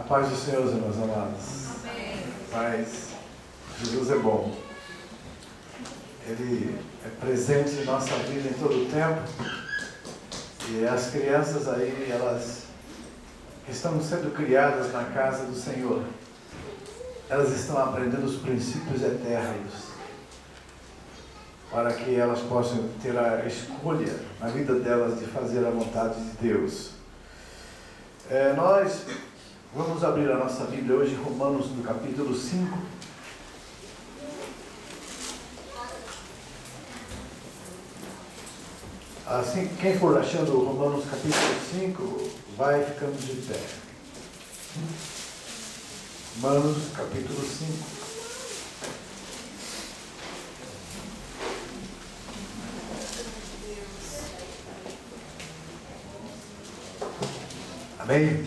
A paz do Senhor, meus amados. Amém. Paz. Jesus é bom. Ele é presente em nossa vida em todo o tempo. E as crianças aí, elas estão sendo criadas na casa do Senhor. Elas estão aprendendo os princípios eternos, para que elas possam ter a escolha na vida delas de fazer a vontade de Deus. Nós vamos abrir a nossa Bíblia hoje, Romanos, no capítulo 5. Assim, quem for achando Romanos capítulo 5, vai ficando de pé. Romanos capítulo 5. Amém?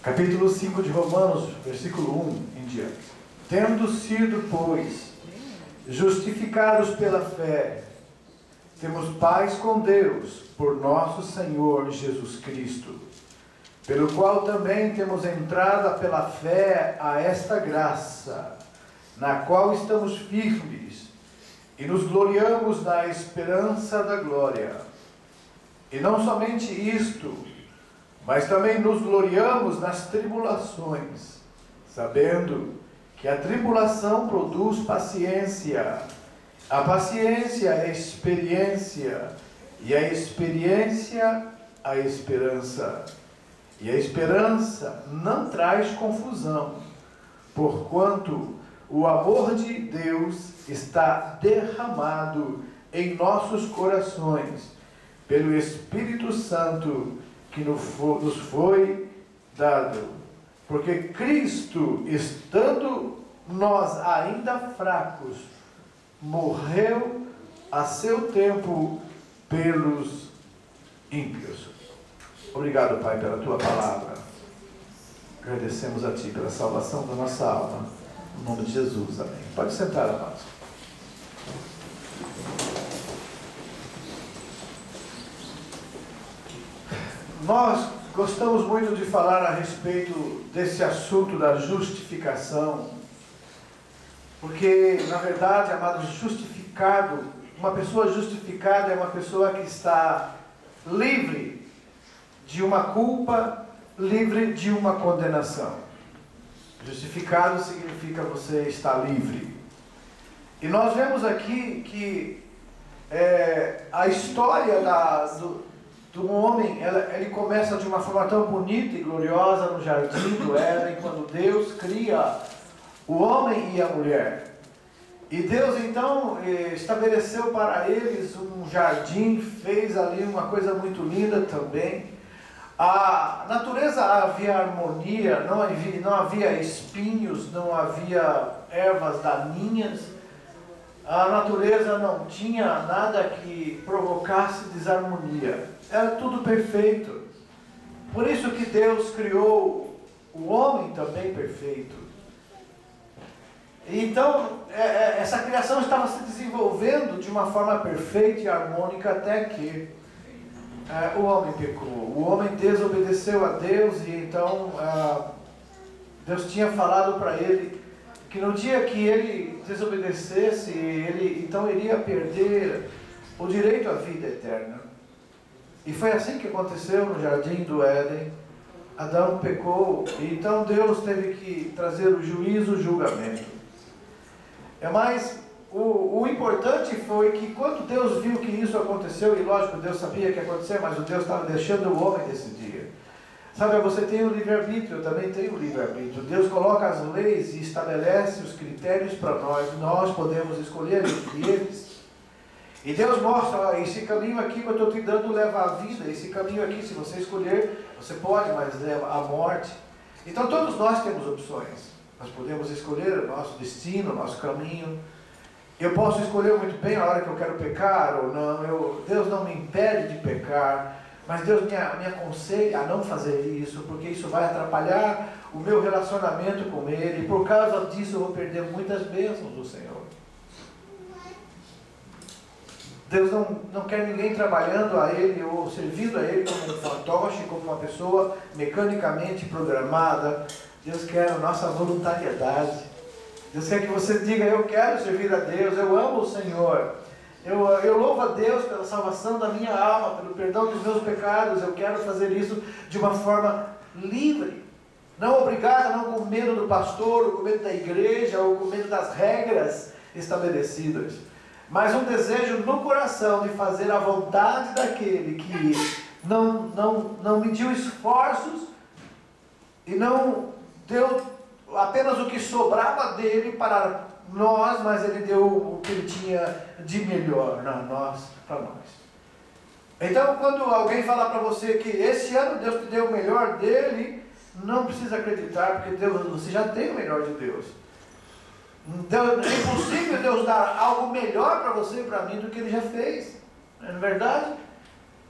Capítulo 5 de Romanos, versículo 1 em diante. Tendo sido, pois, justificados pela fé, temos paz com Deus, por nosso Senhor Jesus Cristo, pelo qual também temos entrada pela fé a esta graça, na qual estamos firmes, e nos gloriamos na esperança da glória. E não somente isto, mas também nos gloriamos nas tribulações, sabendo que a tribulação produz paciência, a paciência a experiência, e a experiência a esperança. E a esperança não traz confusão, porquanto o amor de Deus está derramado em nossos corações, pelo Espírito Santo que nos foi dado. Porque Cristo, estando nós ainda fracos, morreu a seu tempo pelos ímpios. Obrigado, Pai, pela Tua palavra. Agradecemos a Ti pela salvação da nossa alma. Em nome de Jesus, amém. Pode sentar, amados. Nós gostamos muito de falar a respeito desse assunto da justificação, porque, na verdade, amados, justificado, uma pessoa justificada é uma pessoa que está livre de uma culpa, livre de uma condenação. Justificado significa você estar livre. E nós vemos aqui que a história do homem, ele começa de uma forma tão bonita e gloriosa no jardim do Éden, quando Deus cria o homem e a mulher. E Deus então estabeleceu para eles um jardim, fez ali uma coisa muito linda também. A natureza havia harmonia, não havia espinhos, não havia ervas daninhas. A natureza não tinha nada que provocasse desarmonia. Era tudo perfeito. Por isso que Deus criou o homem também perfeito. Então, essa criação estava se desenvolvendo de uma forma perfeita e harmônica até que o homem pecou. O homem desobedeceu a Deus e então Deus tinha falado para ele que no dia que ele desobedecesse, ele então iria perder o direito à vida eterna. E foi assim que aconteceu no jardim do Éden. Adão pecou e então Deus teve que trazer o juízo, o julgamento. Mas o importante foi que quando Deus viu que isso aconteceu, e lógico, Deus sabia que ia acontecer, mas o Deus estava deixando o homem decidir. Sabe, você tem o livre-arbítrio, eu também tenho o livre-arbítrio. Deus coloca as leis e estabelece os critérios para nós podemos escolher entre eles. E Deus mostra, esse caminho aqui que eu estou te dando leva à vida, esse caminho aqui, se você escolher, você pode, mas leva à morte. Então todos nós temos opções. Nós podemos escolher o nosso destino, o nosso caminho. Eu posso escolher muito bem a hora que eu quero pecar ou não. Deus não me impede de pecar, mas Deus me aconselha a não fazer isso, porque isso vai atrapalhar o meu relacionamento com Ele. E por causa disso eu vou perder muitas bênçãos do Senhor. Deus não quer ninguém trabalhando a Ele ou servindo a Ele como um fantoche, como uma pessoa mecanicamente programada. Deus quer a nossa voluntariedade. Deus quer que você diga: eu quero servir a Deus, eu amo o Senhor. Eu louvo a Deus pela salvação da minha alma, pelo perdão dos meus pecados. Eu quero fazer isso de uma forma livre. Não obrigada, não com medo do pastor, ou com medo da igreja, ou com medo das regras estabelecidas. Mas um desejo no coração de fazer a vontade daquele que não mediu esforços e não deu apenas o que sobrava dele para nós, mas ele deu o que ele tinha de melhor para nós. Então, quando alguém falar para você que esse ano Deus te deu o melhor dele, não precisa acreditar, porque você já tem o melhor de Deus. É impossível Deus dar algo melhor para você e para mim do que Ele já fez. Não é verdade?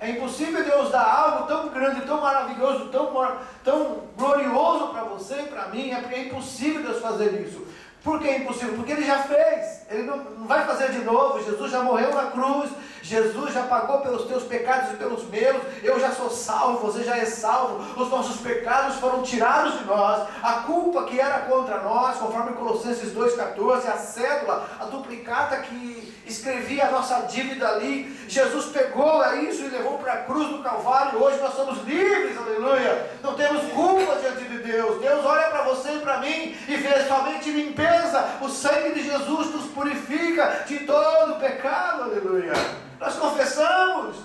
É impossível Deus dar algo tão grande, tão maravilhoso, tão glorioso para você e para mim. É impossível Deus fazer isso. Por que é impossível? Porque Ele já fez. Ele não vai fazer de novo. Jesus já morreu na cruz. Jesus já pagou pelos teus pecados e pelos meus. Eu já sou salvo, você já é salvo. Os nossos pecados foram tirados de nós. A culpa que era contra nós, conforme Colossenses 2,14, a cédula, a duplicata que escrevia a nossa dívida ali, Jesus pegou isso e levou para a cruz do Calvário. Hoje nós somos livres, aleluia. Não temos culpa diante de Deus. Deus olha para você e para mim e vê somente limpeza. O sangue de Jesus nos purifica de todo pecado, aleluia. Nós confessamos,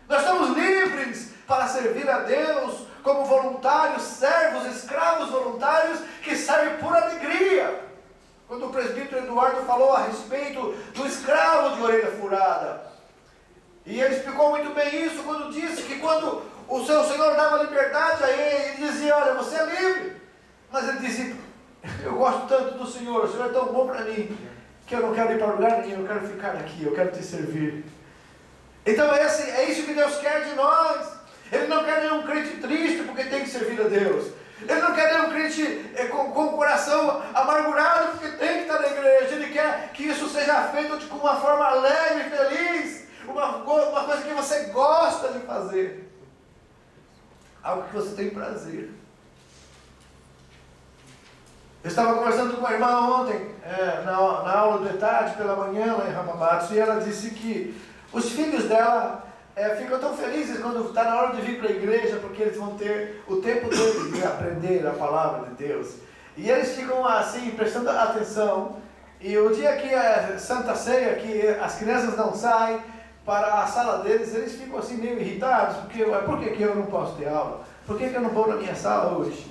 nós estamos livres para servir a Deus como voluntários, servos, escravos voluntários que servem por alegria. Quando o presbítero Eduardo falou a respeito do escravo de orelha furada, e ele explicou muito bem isso quando disse que quando o seu Senhor dava liberdade a ele, ele dizia: olha, você é livre. Mas ele dizia: eu gosto tanto do Senhor, o Senhor é tão bom para mim, que eu não quero ir para lugar nenhum, eu quero ficar aqui, eu quero te servir. Então é isso que Deus quer de nós. Ele não quer nenhum crente triste porque tem que servir a Deus. Ele não quer nenhum crente com o coração amargurado porque tem que estar na igreja. Ele quer que isso seja feito de uma forma alegre, feliz, uma coisa que você gosta de fazer, algo que você tem prazer. Eu estava conversando com uma irmã ontem, na aula de tarde, pela manhã, lá em Ramamatsu, e ela disse que os filhos dela ficam tão felizes quando está na hora de vir para a igreja, porque eles vão ter o tempo deles de aprender a palavra de Deus. E eles ficam assim, prestando atenção. E o dia que é Santa Ceia, que as crianças não saem para a sala deles, eles ficam assim meio irritados, porque por que eu não posso ter aula? Por que eu não vou na minha sala hoje?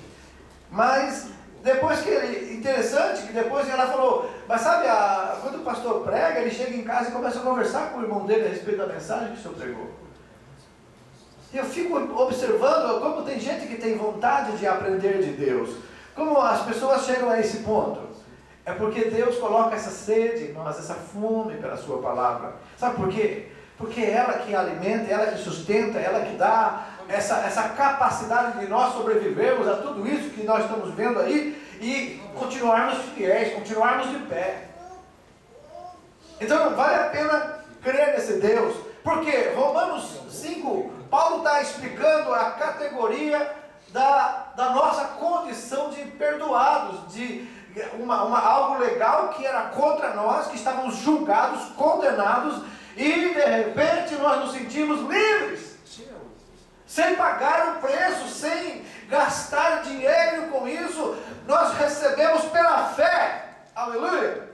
Mas depois interessante que depois ela falou, mas sabe, quando o pastor prega, ele chega em casa e começa a conversar com o irmão dele a respeito da mensagem que o senhor pregou. E eu fico observando como tem gente que tem vontade de aprender de Deus. Como as pessoas chegam a esse ponto. É porque Deus coloca essa sede em nós, essa fome pela sua palavra. Sabe por quê? Porque é ela que alimenta, é ela que sustenta, é ela que dá essa capacidade de nós sobrevivermos a tudo isso que nós estamos vendo aí e continuarmos fiéis, continuarmos de pé. Então vale a pena crer nesse Deus, porque Romanos 5, Paulo está explicando a categoria da nossa condição de perdoados, de algo legal que era contra nós, que estávamos julgados, condenados, e de repente nós nos sentimos livres, sem pagar o preço, sem gastar dinheiro com isso, nós recebemos pela fé, aleluia.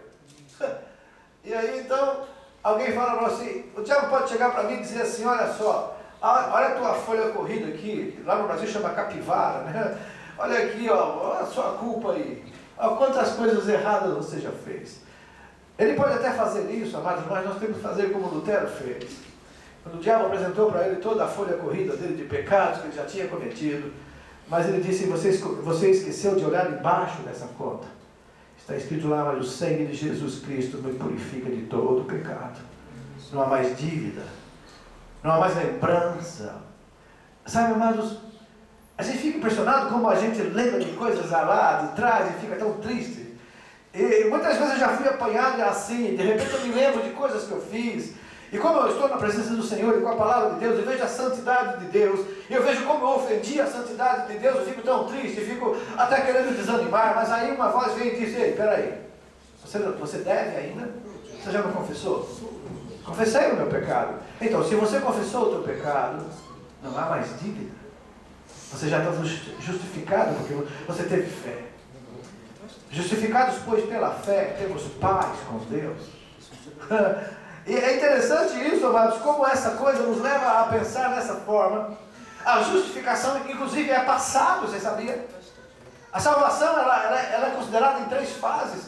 E aí então, alguém fala para você, o diabo pode chegar para mim e dizer assim, olha só, olha a tua folha corrida aqui, lá no Brasil chama capivara, né? Olha aqui, olha a sua culpa aí, olha quantas coisas erradas você já fez. Ele pode até fazer isso, amados, mas nós temos que fazer como Lutero fez. Quando o diabo apresentou para ele toda a folha corrida dele de pecados que ele já tinha cometido, mas ele disse, você esqueceu de olhar embaixo dessa conta. Está escrito lá, mas o sangue de Jesus Cristo me purifica de todo pecado. Não há mais dívida, não há mais lembrança. Sabe, amados, a gente fica impressionado como a gente lembra de coisas lá de trás e fica tão triste. E muitas vezes eu já fui apanhado assim, de repente eu me lembro de coisas que eu fiz, E como eu estou na presença do Senhor e com a palavra de Deus, eu vejo a santidade de Deus, eu vejo como eu ofendi a santidade de Deus, eu fico tão triste, fico até querendo desanimar, mas aí uma voz vem e diz: ei, peraí, você deve ainda? Você já não confessou? Confessei o meu pecado. Então, se você confessou o teu pecado, não há mais dívida. Você já está justificado porque você teve fé. Justificados, pois, pela fé, temos paz com Deus. E é interessante isso, amados, como essa coisa nos leva a pensar dessa forma. A justificação, inclusive, é passado, você sabia? A salvação, ela é considerada em 3 fases.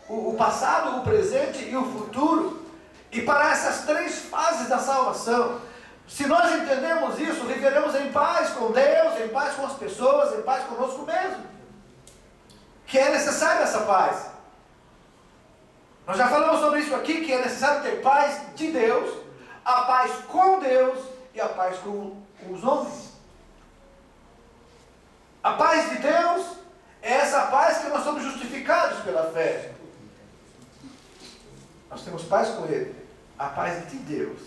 O passado, o presente e o futuro. E para essas 3 fases da salvação, se nós entendemos isso, viveremos em paz com Deus, em paz com as pessoas, em paz conosco mesmo. Que é necessária essa paz. Nós já falamos sobre isso aqui, que é necessário ter paz de Deus, a paz com Deus e a paz com os homens. A paz de Deus é essa paz que nós somos justificados pela fé. Nós temos paz com Ele. A paz de Deus.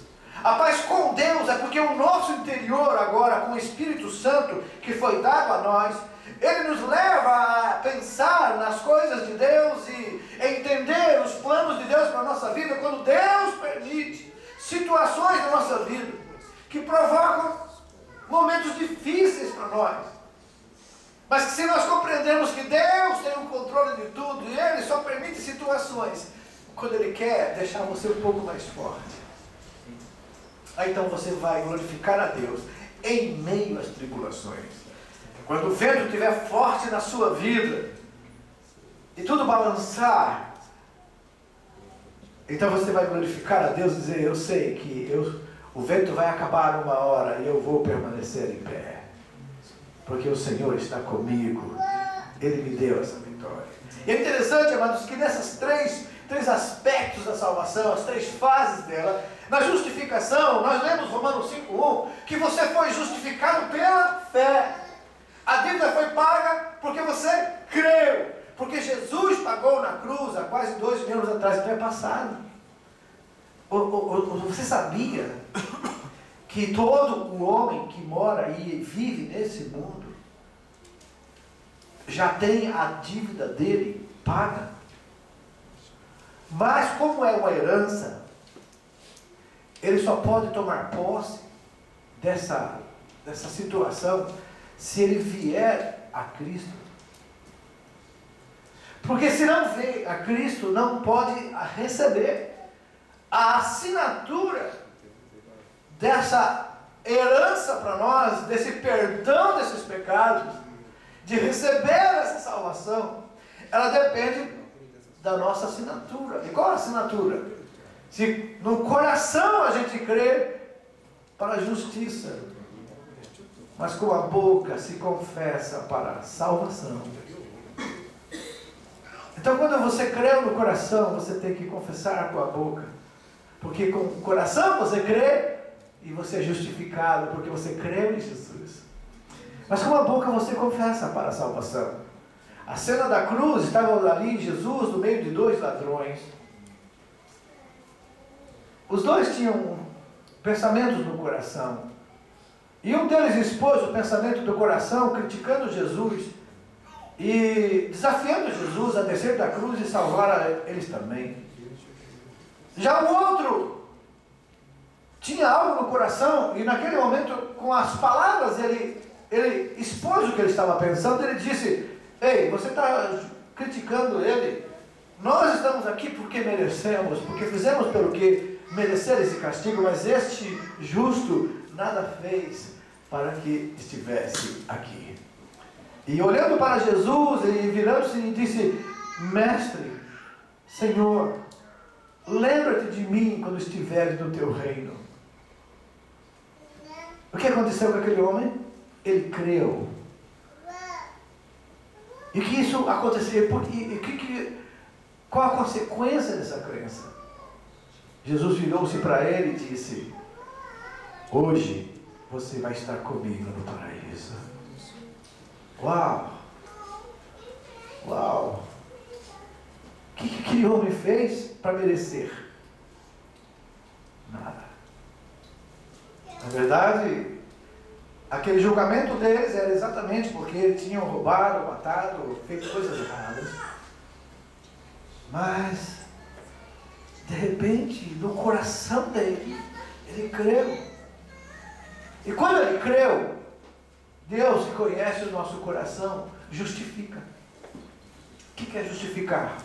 A paz com Deus é porque o nosso interior agora, com o Espírito Santo que foi dado a nós, ele nos leva a pensar nas coisas de Deus e entender os planos de Deus para a nossa vida, quando Deus permite situações na nossa vida que provocam momentos difíceis para nós. Mas que se nós compreendermos que Deus tem o controle de tudo e Ele só permite situações quando Ele quer deixar você um pouco mais forte, aí então você vai glorificar a Deus em meio às tribulações. Quando o vento estiver forte na sua vida e tudo balançar, então você vai glorificar a Deus e dizer: eu sei que o vento vai acabar uma hora e eu vou permanecer em pé, porque o Senhor está comigo, Ele me deu essa vitória. E é interessante, amados, que nessas três aspectos da salvação, as 3 fases dela, na justificação, nós lemos Romanos 5:1, que você foi justificado pela fé. A dívida foi paga porque você creu. Porque Jesus pagou na cruz há quase 2 mil anos atrás. Então é passado. Você sabia que todo o homem que mora e vive nesse mundo já tem a dívida dele paga? Mas como é uma herança, ele só pode tomar posse dessa situação se ele vier a Cristo. Porque se não vier a Cristo, não pode receber a assinatura dessa herança para nós, desse perdão desses pecados, de receber essa salvação. Ela depende da nossa assinatura. E qual a assinatura? Se no coração a gente crê para a justiça, mas com a boca se confessa para a salvação. Então, quando você crê no coração, você tem que confessar com a boca, porque com o coração você crê e você é justificado, porque você crê em Jesus. Mas com a boca você confessa para a salvação. A cena da cruz, estava ali Jesus no meio de 2 ladrões. Os 2 tinham pensamentos no coração. E um deles expôs o pensamento do coração, criticando Jesus e desafiando Jesus a descer da cruz e salvar eles também. Já o outro tinha algo no coração e naquele momento, com as palavras, ele expôs o que ele estava pensando. Ele disse: ei, você está criticando ele? Nós estamos aqui porque merecemos, porque fizemos pelo que merecer esse castigo, mas este justo nada fez para que estivesse aqui. E olhando para Jesus, ele virando-se e disse: Mestre, Senhor, lembra-te de mim quando estiveres no teu reino. O que aconteceu com aquele homem? Ele creu. E que isso acontecia. Qual a consequência dessa crença? Jesus virou-se para ele e disse: hoje você vai estar comigo no paraíso. Uau! Uau! O que aquele homem fez para merecer? Nada. Na verdade, aquele julgamento deles era exatamente porque eles tinham roubado, matado, feito coisas erradas. Mas, de repente, no coração dele, ele creu. E quando ele creu, Deus, que conhece o nosso coração, justifica. O que é justificar?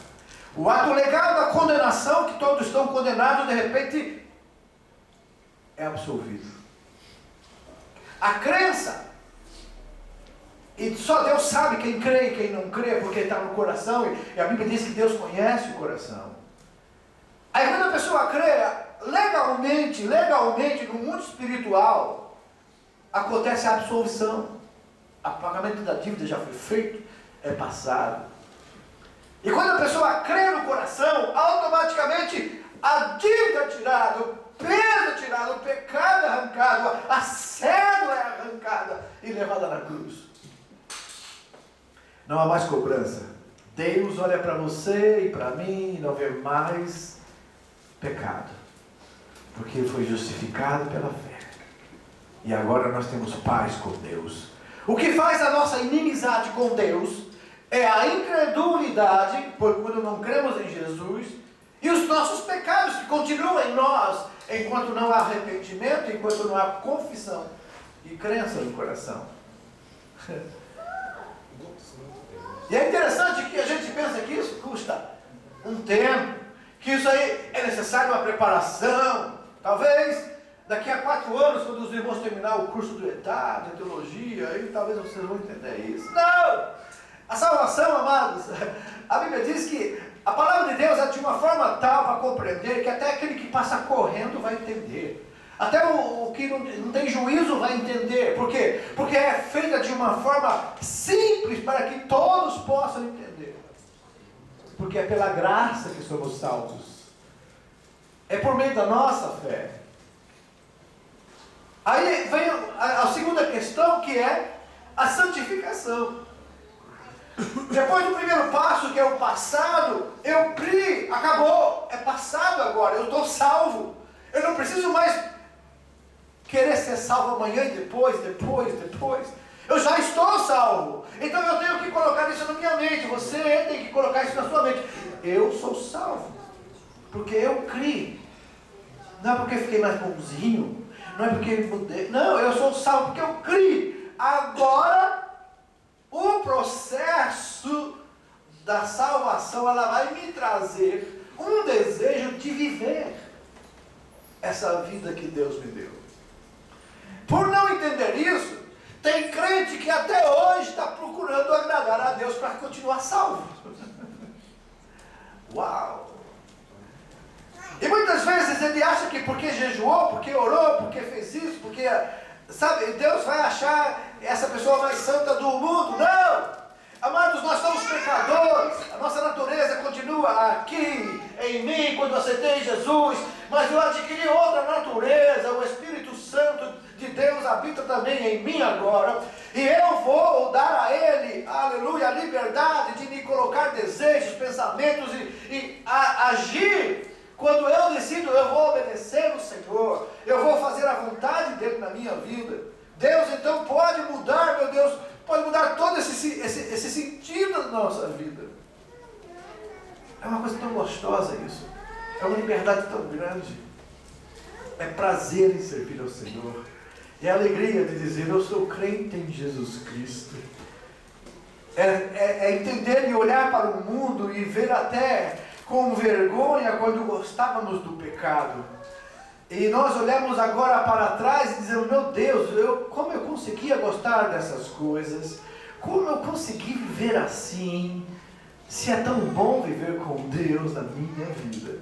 O ato legal da condenação, que todos estão condenados, de repente, é absolvido. A crença, e só Deus sabe quem crê e quem não crê, porque está no coração, e a Bíblia diz que Deus conhece o coração. Aí quando a pessoa crê, legalmente, no mundo espiritual, acontece a absolvição. O pagamento da dívida já foi feito, é passado. E quando a pessoa crê no coração, automaticamente a dívida é tirada, o peso é tirado, o pecado é arrancado, a cédula é arrancada e levada na cruz. Não há mais cobrança. Deus olha para você e para mim e não vê mais pecado, porque foi justificado pela fé. E agora nós temos paz com Deus. O que faz a nossa inimizade com Deus é a incredulidade, quando não cremos em Jesus, e os nossos pecados que continuam em nós, enquanto não há arrependimento, enquanto não há confissão e crença no coração. E é interessante que a gente pensa que isso custa um tempo, que isso aí é necessário uma preparação. Talvez daqui a 4 anos, quando os irmãos terminar o curso do ETA, de teologia, aí talvez vocês vão entender isso. Não! A salvação, amados, a Bíblia diz que a palavra de Deus é de uma forma tal para compreender que até aquele que passa correndo vai entender. Até o que não tem juízo vai entender. Por quê? Porque é feita de uma forma simples para que todos possam entender. Porque é pela graça que somos salvos. É por meio da nossa fé. Aí vem a segunda questão, que é a santificação. Depois do primeiro passo, que é o passado, eu criei, acabou, é passado agora, eu estou salvo. Eu não preciso mais querer ser salvo amanhã e depois. Eu já estou salvo. Então eu tenho que colocar isso na minha mente. Você tem que colocar isso na sua mente. Eu sou salvo, porque eu criei. Não é porque fiquei mais bonzinho, não é porque mudei. Não, eu sou salvo porque eu criei. Agora, o processo da salvação, ela vai me trazer um desejo de viver essa vida que Deus me deu. Por não entender isso, tem crente que até hoje está procurando agradar a Deus para continuar salvo. Uau! E muitas vezes ele acha que porque jejuou, porque orou, porque fez isso, porque... Sabe, Deus vai achar essa pessoa mais santa do mundo? Não! Amados, nós somos pecadores, a nossa natureza continua aqui em mim quando aceitei Jesus, mas eu adquiri outra natureza, o Espírito Santo de Deus habita também em mim agora, e eu vou dar a Ele, aleluia, a liberdade de me colocar desejos, pensamentos e agir. Quando eu decido, eu vou obedecer o Senhor, eu vou fazer a vontade dEle na minha vida. Deus então pode mudar, meu Deus, pode mudar todo esse sentido da nossa vida. É uma coisa tão gostosa isso, é uma liberdade tão grande, é prazer em servir ao Senhor, é a alegria de dizer, eu sou crente em Jesus Cristo. É entender e olhar para o mundo e ver até com vergonha quando gostávamos do pecado. E nós olhamos agora para trás e dizemos, meu Deus, como eu conseguia gostar dessas coisas? Como eu consegui viver assim? Se é tão bom viver com Deus na minha vida.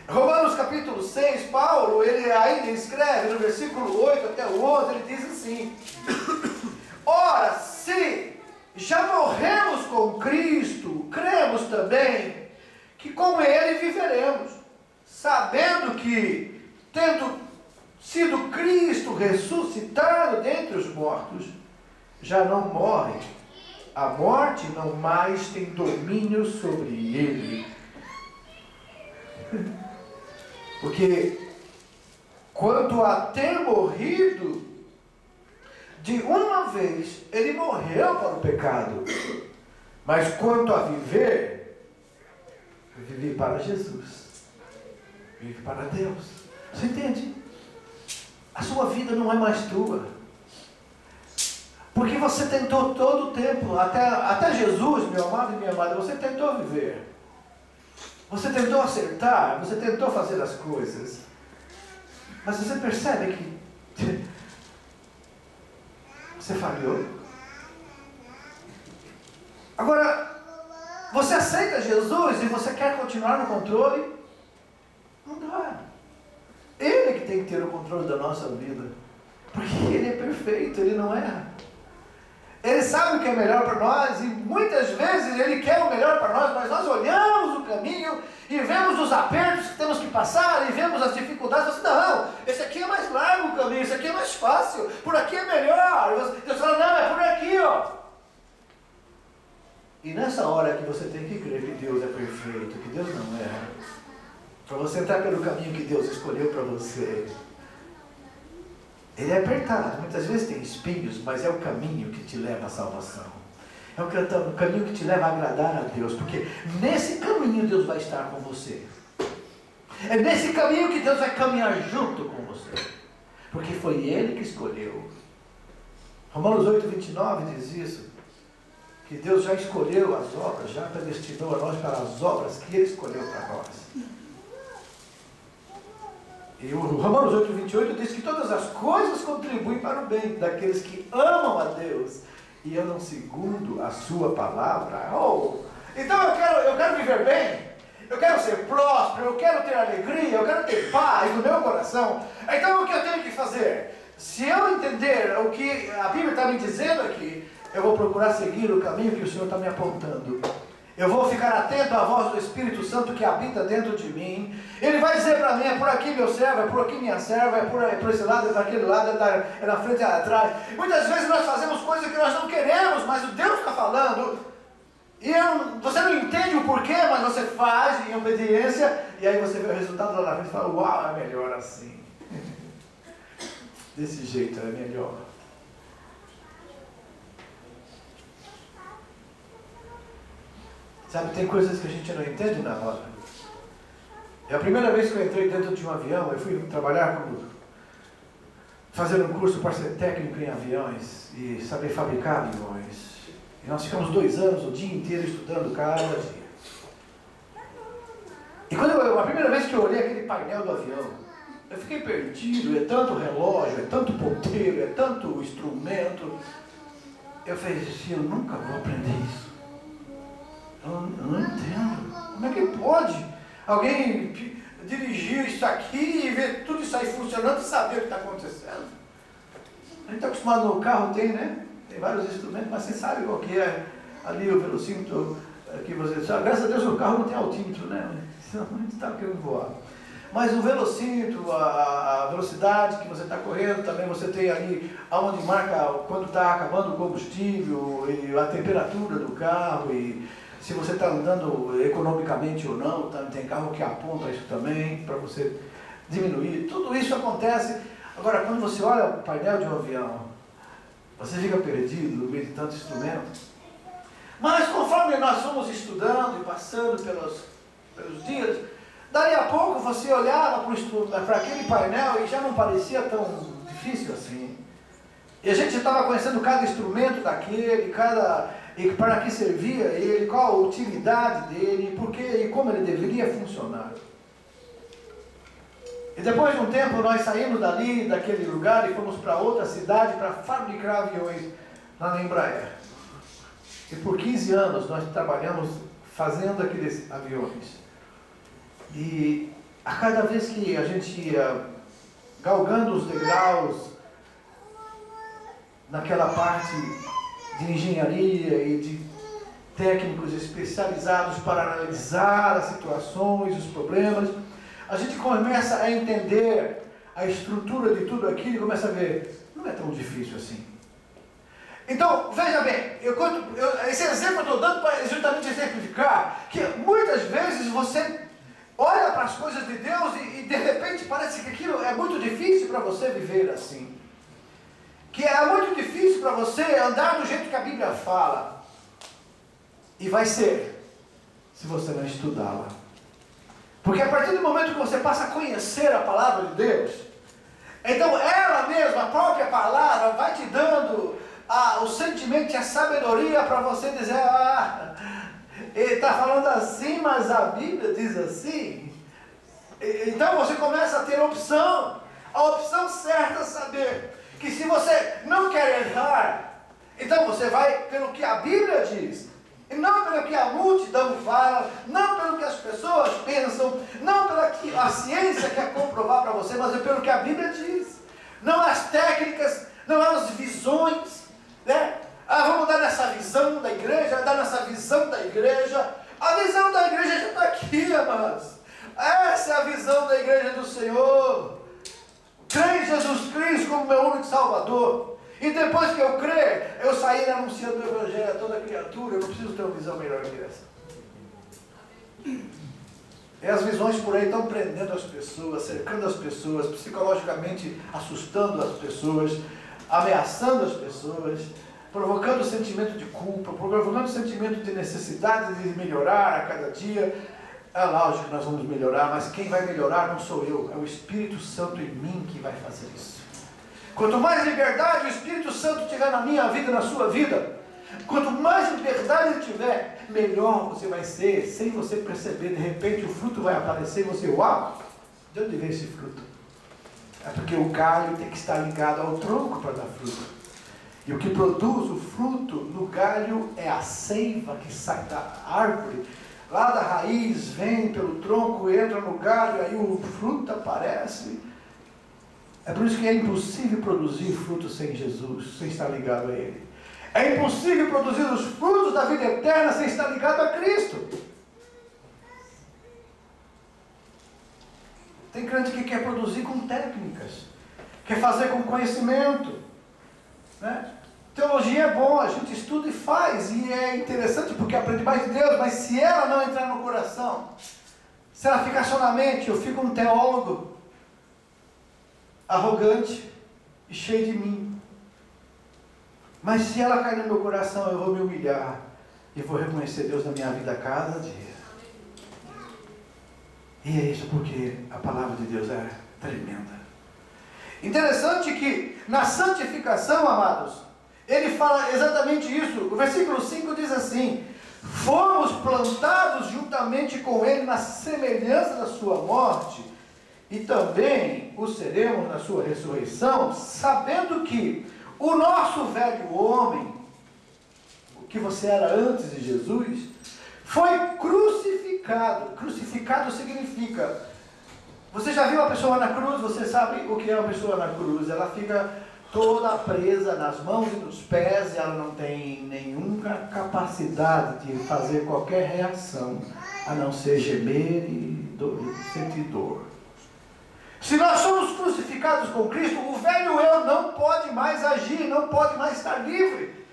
Romanos capítulo 6, Paulo, ele ainda escreve no versículo 8 até o 11, ele diz assim: ora, se já morremos com Cristo, cremos também que com Ele viveremos, sabendo que, tendo sido Cristo ressuscitado dentre os mortos, já não morre, a morte não mais tem domínio sobre ele. Porque quanto a ter morrido, de uma vez ele morreu para o pecado. Mas quanto a viver, eu vivi para Jesus. Vive para Deus. Você entende? A sua vida não é mais tua. Porque você tentou todo o tempo, até Jesus, meu amado e minha amada, você tentou viver. Você tentou acertar, você tentou fazer as coisas. Mas você percebe que você falhou. Agora, você aceita Jesus e você quer continuar no controle? Não dá. Ele que tem que ter o controle da nossa vida. Porque Ele é perfeito, Ele não erra. Ele sabe o que é melhor para nós e muitas vezes Ele quer o melhor para nós, mas nós olhamos o caminho e vemos os apertos que temos que passar e vemos as dificuldades. Você, não, esse aqui é mais largo o caminho, esse aqui é mais fácil, por aqui é melhor. E Deus fala, não, é por aqui, ó. E nessa hora que você tem que crer que Deus é perfeito, que Deus não erra, para você entrar pelo caminho que Deus escolheu para você. Ele é apertado, muitas vezes tem espinhos, mas é o caminho que te leva à salvação. É o caminho que te leva a agradar a Deus, porque nesse caminho Deus vai estar com você. É nesse caminho que Deus vai caminhar junto com você, porque foi Ele que escolheu. Romanos 8:29 diz isso, que Deus já escolheu as obras, já predestinou a nós para as obras que Ele escolheu para nós. E o Romanos 8:28 diz que todas as coisas contribuem para o bem daqueles que amam a Deus e andam segundo a sua palavra. Oh, então eu quero viver bem, eu quero ser próspero, eu quero ter alegria, eu quero ter paz no meu coração. Então o que eu tenho que fazer? Se eu entender o que a Bíblia está me dizendo aqui, eu vou procurar seguir o caminho que o Senhor está me apontando. Eu vou ficar atento à voz do Espírito Santo que habita dentro de mim. Ele vai dizer para mim, é por aqui meu servo, é por aqui minha serva, é por esse lado, é para aquele lado, é na frente, é atrás. Muitas vezes nós fazemos coisas que nós não queremos, mas o Deus está falando. E você não entende o porquê, mas você faz em obediência. E aí você vê o resultado lá na frente e fala, uau, é melhor assim. Desse jeito é melhor. Sabe, tem coisas que a gente não entende na hora. É a primeira vez que eu entrei dentro de um avião, eu fui trabalhar fazer um curso para ser técnico em aviões e saber fabricar aviões. E nós ficamos 2 anos, o dia inteiro estudando cada dia. E a primeira vez que eu olhei aquele painel do avião, eu fiquei perdido, é tanto relógio, é tanto ponteiro, é tanto instrumento. Eu falei assim, eu nunca vou aprender isso. Eu não entendo. Como é que pode alguém dirigir isso aqui e ver tudo isso aí funcionando e saber o que está acontecendo? A gente está acostumado no carro, né? Tem vários instrumentos, mas você sabe qual que é ali o velocímetro que você sabe. Graças a Deus o carro não tem altímetro, né? Senão a gente está querendo voar. Mas o velocímetro, a velocidade que você está correndo, também você tem ali aonde marca quando está acabando o combustível, e a temperatura do carro, e se você está andando economicamente ou não, tem carro que aponta isso também, para você diminuir. Tudo isso acontece. Agora, quando você olha o painel de um avião, você fica perdido no meio de tantos instrumentos. Mas conforme nós fomos estudando e passando pelos dias, daí a pouco você olhava para aquele painel e já não parecia tão difícil assim. E a gente estava conhecendo cada instrumento daquele, e para que servia ele, qual a utilidade dele, e como ele deveria funcionar. E depois de um tempo nós saímos daquele lugar e fomos para outra cidade para fabricar aviões lá na Embraer. E por 15 anos nós trabalhamos fazendo aqueles aviões. E a cada vez que a gente ia galgando os degraus naquela parte de engenharia e de técnicos especializados para analisar as situações, os problemas, a gente começa a entender a estrutura de tudo aquilo e começa a ver, não é tão difícil assim. Então, veja bem, esse exemplo eu estou dando para justamente exemplificar que muitas vezes você olha para as coisas de Deus e de repente parece que aquilo é muito difícil. andar do jeito que a Bíblia fala. E vai ser, se você não estudá-la. Porque a partir do momento que você passa a conhecer a palavra de Deus, então ela mesma, a própria palavra, vai te dando o sentimento e a sabedoria para você dizer, ele está falando assim, mas a Bíblia diz assim. Então você começa a ter opção. A opção certa é saber que se você não quer errar, então você vai pelo que a Bíblia diz. E não pelo que a multidão fala, não pelo que as pessoas pensam, não pela que a ciência quer comprovar para você, mas é pelo que a Bíblia diz. Não as técnicas, não as visões, né? Vamos dar nessa visão da igreja, dar nessa visão da igreja. A visão da igreja já está aqui, amados. Essa é a visão da igreja do Senhor. Crer em Jesus Cristo como meu único Salvador. E depois que eu crer, eu sair anunciando o Evangelho a toda criatura. Eu não preciso ter uma visão melhor que essa. E as visões por aí estão prendendo as pessoas, cercando as pessoas, psicologicamente assustando as pessoas, ameaçando as pessoas, provocando sentimento de culpa, provocando sentimento de necessidade de melhorar a cada dia. É lógico que nós vamos melhorar, mas quem vai melhorar não sou eu, é o Espírito Santo em mim que vai fazer isso. Quanto mais liberdade o Espírito Santo tiver na minha vida, na sua vida, quanto mais liberdade ele tiver, melhor você vai ser, sem você perceber. De repente o fruto vai aparecer e você, uau, de onde vem esse fruto? É porque o galho tem que estar ligado ao tronco para dar fruto. E o que produz o fruto no galho é a seiva que sai da árvore. Lá da raiz, vem pelo tronco, entra no galho, aí o fruto aparece. É por isso que é impossível produzir frutos sem Jesus, sem estar ligado a Ele. É impossível produzir os frutos da vida eterna sem estar ligado a Cristo. Tem crente que quer produzir com técnicas, quer fazer com conhecimento, né? Teologia é bom, a gente estuda e faz, e é interessante porque aprende mais de Deus, mas se ela não entrar no coração, se ela ficar só na mente, eu fico um teólogo arrogante e cheio de mim. Mas se ela cair no meu coração, eu vou me humilhar e vou reconhecer Deus na minha vida a cada dia. E é isso porque a palavra de Deus é tremenda. Interessante que na santificação, amados, ele fala exatamente isso. O versículo 5 diz assim: fomos plantados juntamente com ele na semelhança da sua morte, e também o seremos na sua ressurreição, sabendo que o nosso velho homem, o que você era antes de Jesus, foi crucificado. Crucificado significa, você já viu uma pessoa na cruz? Você sabe o que é uma pessoa na cruz? Ela fica toda presa nas mãos e nos pés, e ela não tem nenhuma capacidade de fazer qualquer reação, a não ser gemer e sentir dor. Se nós somos crucificados com Cristo, o velho eu não pode mais agir, não pode mais estar livre,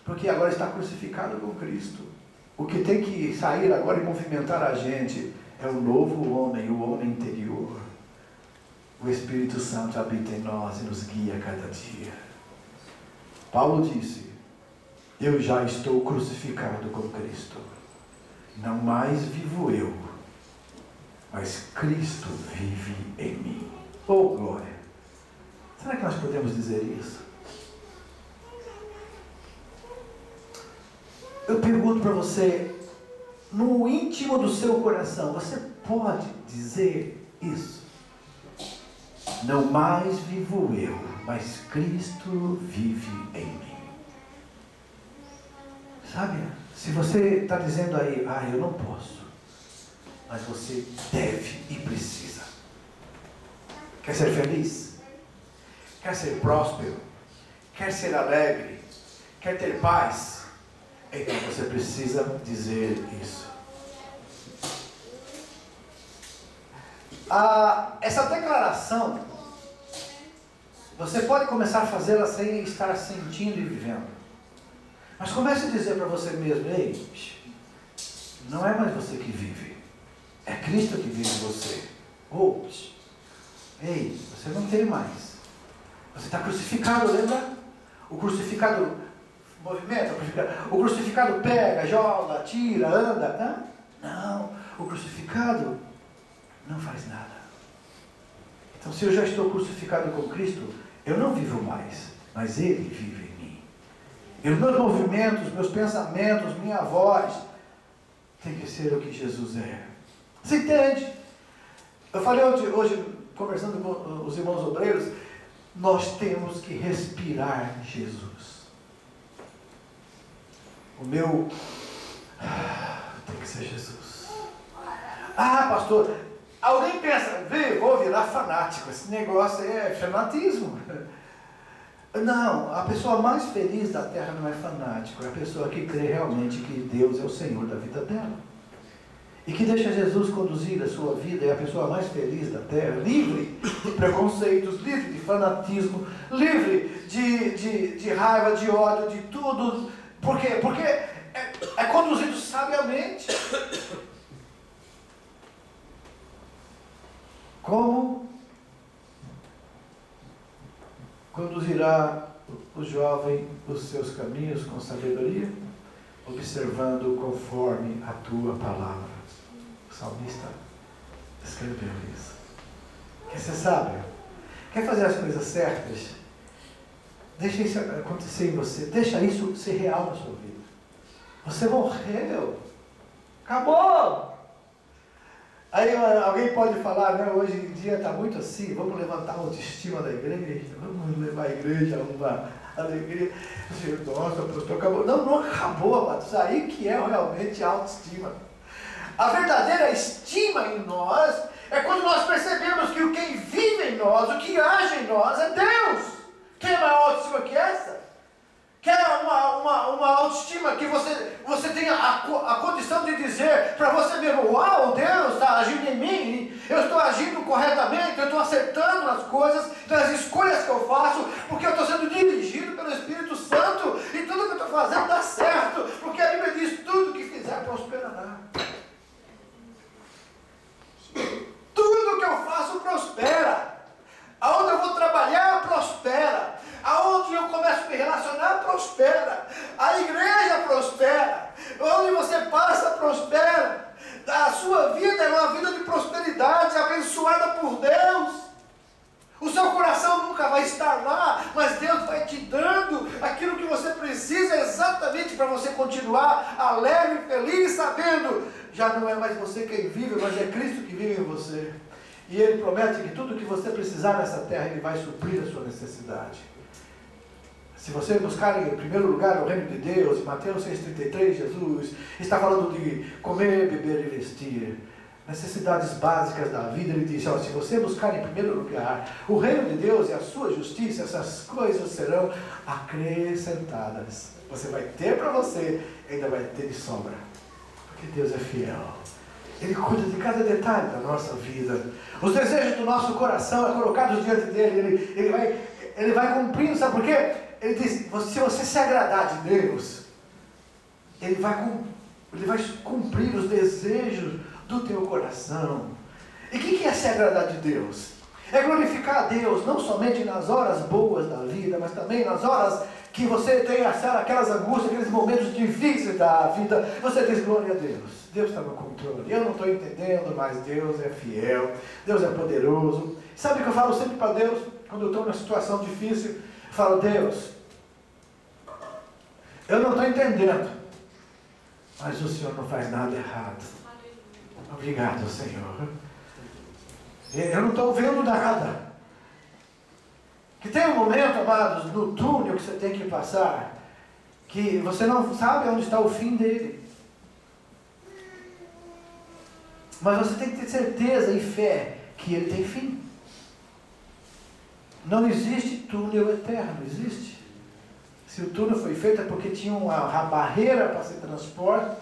porque agora está crucificado com Cristo. O que tem que sair agora e movimentar a gente é o novo homem, o homem interior. O Espírito Santo habita em nós e nos guia a cada dia. Paulo disse: eu já estou crucificado com Cristo. Não mais vivo eu, mas Cristo vive em mim. Oh glória! Será que nós podemos dizer isso? Eu pergunto para você, no íntimo do seu coração, você pode dizer isso? Não mais vivo eu, mas Cristo vive em mim. Sabe, se você está dizendo aí, eu não posso, mas você deve e precisa. Quer ser feliz? Quer ser próspero? Quer ser alegre? Quer ter paz? Então você precisa dizer isso. Essa declaração, você pode começar a fazê-la sem estar sentindo e vivendo. Mas comece a dizer para você mesmo: ei, não é mais você que vive, é Cristo que vive em você. Ei, você não tem mais. Você está crucificado, lembra? O crucificado movimenta, o crucificado pega, joga, tira, anda. Não, o crucificado não faz nada. Então, se eu já estou crucificado com Cristo, eu não vivo mais, mas Ele vive em mim. E os meus movimentos, meus pensamentos, minha voz, tem que ser o que Jesus é. Você entende? Eu falei hoje conversando com os irmãos obreiros, nós temos que respirar Jesus. O meu tem que ser Jesus. Ah, pastor, alguém pensa, vou virar fanático, esse negócio é fanatismo. Não, a pessoa mais feliz da terra não é fanático, é a pessoa que crê realmente que Deus é o Senhor da vida dela. E que deixa Jesus conduzir a sua vida, é a pessoa mais feliz da terra, livre de preconceitos, livre de fanatismo, livre de raiva, de ódio, de tudo. Por quê? Porque é conduzido sabiamente. Como conduzirá o jovem os seus caminhos com sabedoria? Observando conforme a tua palavra. O salmista escreveu isso. Quer ser sábio? Quer fazer as coisas certas? Deixa isso acontecer em você. Deixa isso ser real na sua vida. Você morreu. Acabou. Aí alguém pode falar, né? Hoje em dia está muito assim, vamos levantar a autoestima da igreja, vamos levar a igreja a uma alegria. Nossa, pastor, acabou. Não acabou, mas isso aí que é realmente a autoestima. A verdadeira estima em nós é quando nós percebemos que quem vive em nós, o que age em nós é Deus. Quem é maior autoestima que essa? Quer uma autoestima que você tenha a condição de dizer para você mesmo, uau, Deus está agindo em mim, eu estou agindo corretamente, eu estou acertando nas coisas, nas escolhas que eu faço, porque eu estou sendo dirigido pelo Espírito Santo, e tudo que eu estou fazendo dá certo, porque a Bíblia diz, tudo que fizer prosperará. Tudo que eu faço prospera. Aonde eu vou trabalhar, prospera. Aonde eu começo a me relacionar, prospera. A igreja prospera. Onde você passa, prospera. A sua vida é uma vida de prosperidade, abençoada por Deus. O seu coração nunca vai estar lá, mas Deus vai te dando aquilo que você precisa exatamente para você continuar alegre, feliz, sabendo, já não é mais você quem vive, mas é Cristo que vive em você. E Ele promete que tudo que você precisar nessa terra, Ele vai suprir a sua necessidade. Se você buscar em primeiro lugar o reino de Deus, em Mateus 6,33, Jesus está falando de comer, beber e vestir. Necessidades básicas da vida. Ele diz, se você buscar em primeiro lugar o reino de Deus e a sua justiça, essas coisas serão acrescentadas. Você vai ter para você, ainda vai ter de sobra. Porque Deus é fiel. Ele cuida de cada detalhe da nossa vida. Os desejos do nosso coração são colocados diante dele. Ele vai cumprindo, sabe por quê? Ele diz, se você se agradar de Deus, Ele vai cumprir os desejos do teu coração. E o que é se agradar de Deus? É glorificar a Deus, não somente nas horas boas da vida, mas também nas horas que você tem aquelas angústias, aqueles momentos difíceis da vida. Você diz glória a Deus. Deus está no controle. Eu não estou entendendo, mas Deus é fiel. Deus é poderoso. Sabe o que eu falo sempre para Deus? Quando eu estou numa situação difícil, eu falo, Deus, eu não estou entendendo, mas o Senhor não faz nada errado. Obrigado, Senhor. Eu não estou vendo nada. Que tem um momento, amados, no túnel que você tem que passar, que você não sabe onde está o fim dele. Mas você tem que ter certeza e fé que ele tem fim. Não existe túnel eterno, não existe. Se o túnel foi feito é porque tinha uma barreira para ser transporte,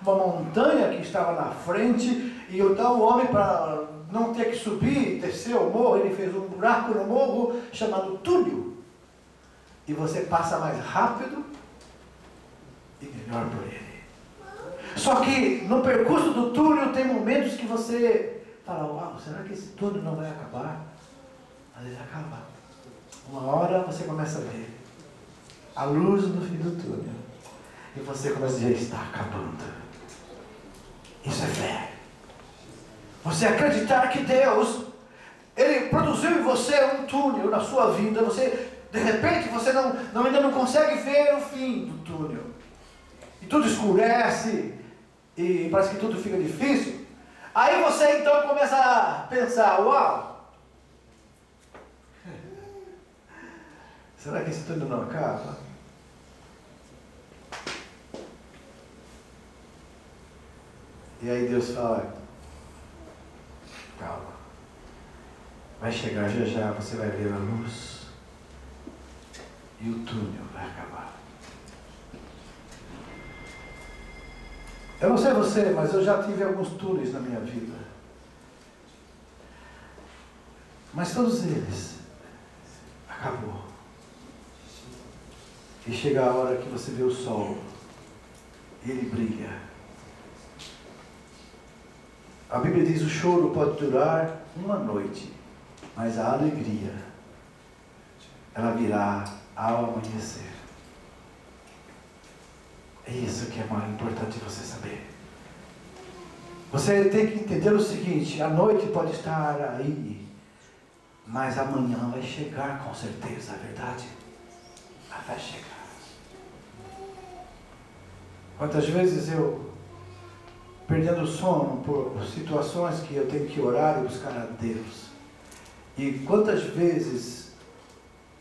uma montanha que estava na frente, e então o homem, para não ter que subir, descer o morro, ele fez um buraco no morro chamado túnel. E você passa mais rápido e melhor por ele. Só que no percurso do túnel tem momentos que você fala, uau, será que esse túnel não vai acabar? Mas ele acaba. Uma hora você começa a ver a luz no fim do túnel. E você começa a dizer, está acabando. Isso é fé. Você acreditar que Deus, Ele produziu em você um túnel na sua vida. Você, de repente, você ainda não consegue ver o fim do túnel. E tudo escurece. E parece que tudo fica difícil. Aí você então começa a pensar, uau, será que esse túnel não acaba? E aí Deus fala, calma, vai chegar já já, você vai ver a luz e o túnel vai acabar. Eu não sei você, mas eu já tive alguns túneis na minha vida. Mas todos eles acabou. E chega a hora que você vê o sol, e ele brilha. A Bíblia diz: o choro pode durar uma noite, mas a alegria, ela virá ao amanhecer. É isso que é mais importante você saber. Você tem que entender o seguinte: a noite pode estar aí, mas amanhã vai chegar com certeza, é verdade? Ela vai chegar. Quantas vezes eu, perdendo o sono por situações que eu tenho que orar e buscar a Deus. E quantas vezes,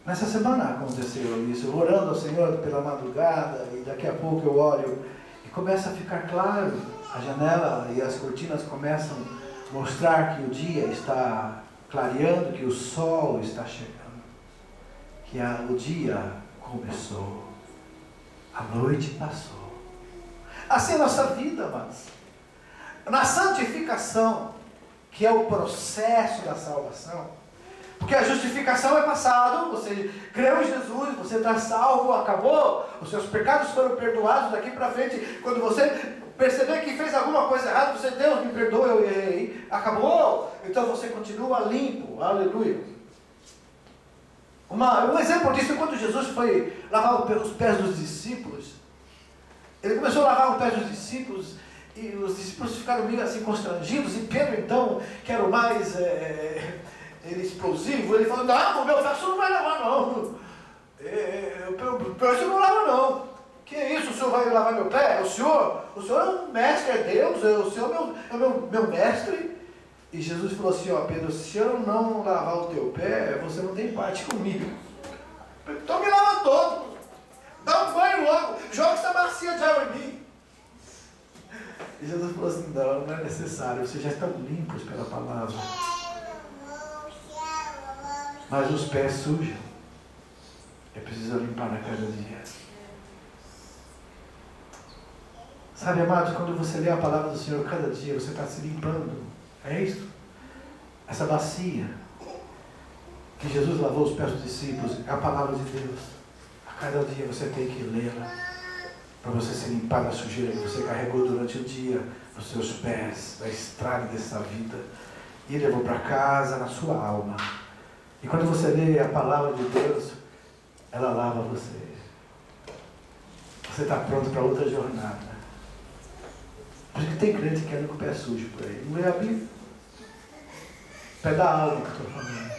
nessa semana aconteceu isso, orando ao Senhor pela madrugada, e daqui a pouco eu olho e começa a ficar claro, a janela e as cortinas começam a mostrar que o dia está clareando, que o sol está chegando, que o dia começou, a noite passou. Assim é a nossa vida, amados. Na santificação, que é o processo da salvação, porque a justificação é passado, você creu em Jesus, você está salvo, acabou, os seus pecados foram perdoados daqui para frente. Quando você perceber que fez alguma coisa errada, você, Deus me perdoa, eu errei, acabou, então você continua limpo, aleluia. Um exemplo disso, quando Jesus foi lavar os pés dos discípulos, ele começou a lavar os pés dos discípulos, e os discípulos ficaram meio assim constrangidos, e Pedro então, que era o mais explosivo, ele falou: não, o meu pé o senhor não vai lavar não, o senhor não lava não, que isso, o senhor vai lavar meu pé? O senhor é um mestre, é Deus, o senhor é meu mestre. E Jesus falou assim: ó Pedro, se eu não lavar o teu pé, você não tem parte comigo. Então me lava todo, dá um banho logo, joga essa bacia de água em mim. E Jesus falou assim: não é necessário, vocês já estão limpos pela palavra, mas os pés sujam, é preciso limpar a cada dia. Sabe, amados, quando você lê a palavra do Senhor cada dia, você está se limpando. É isso? Essa bacia que Jesus lavou os pés dos discípulos é a palavra de Deus. A cada dia você tem que lê-la para você se limpar da sujeira que você carregou durante o dia nos seus pés, da estrada dessa vida, e levou para casa, na sua alma. E quando você lê a palavra de Deus, ela lava você. Você está pronto para outra jornada. Porque tem crente que anda com o pé sujo por aí. Não lê a Bíblia? Pé da alma que eu estou falando.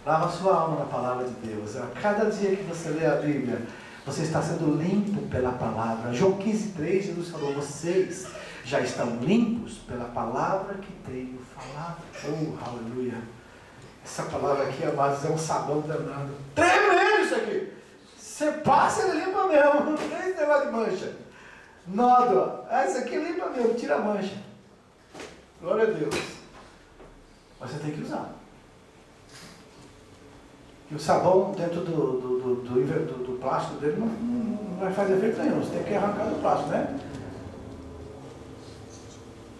Lava a sua alma na palavra de Deus. A cada dia que você lê a Bíblia, você está sendo limpo pela palavra. João 15:3, Jesus falou: vocês já estão limpos pela palavra que tenho falado. Oh, aleluia. Essa palavra aqui, amados, é um sabão danado. Tremendo isso aqui. Você passa e limpa mesmo. Não tem esse negócio de mancha. Nódoa. Essa aqui limpa mesmo, tira a mancha. Glória a Deus. Mas você tem que usar. E o sabão dentro do plástico dele não vai fazer efeito nenhum. Você tem que arrancar do plástico, né?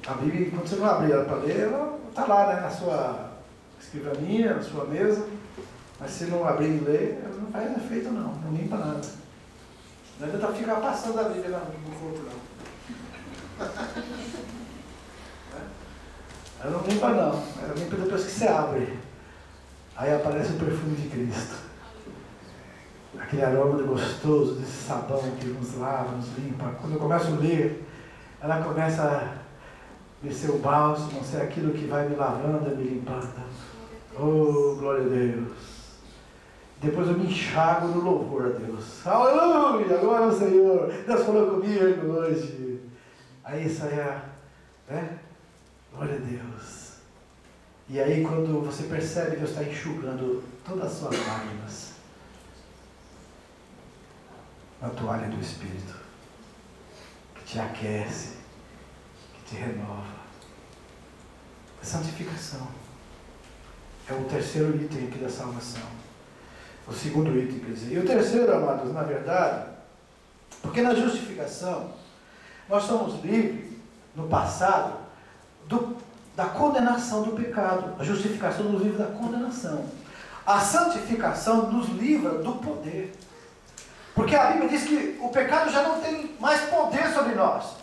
A Bíblia, quando você não abrir ela para ler, ela está lá, né, na sua escrivaninha, na sua mesa. Mas se não abrir e ler, ela não faz efeito não limpa nada. Não adianta ficar passando a Bíblia no corpo não. Ela não limpa não, ela limpa depois que você abre. Aí aparece o perfume de Cristo. Aquele aroma gostoso desse sabão que nos lava, nos limpa. Quando eu começo a ler, ela começa a descer o bálsamo, ser aquilo que vai me lavando, me limpando. Oh, glória a Deus. Depois eu me enxago no louvor a Deus. Aleluia, glória ao Senhor. Deus falou comigo hoje. Aí isso aí é, né? Glória a Deus. E aí quando você percebe que Deus está enxugando todas as suas lágrimas na toalha do Espírito, que te aquece, que te renova. Santificação é o terceiro item aqui da salvação. O segundo item, quer dizer. E o terceiro, amados, na verdade, porque na justificação nós somos livres, no passado, da condenação do pecado. A justificação nos livra da condenação. A santificação nos livra do poder. Porque a Bíblia diz que o pecado já não tem mais poder sobre nós.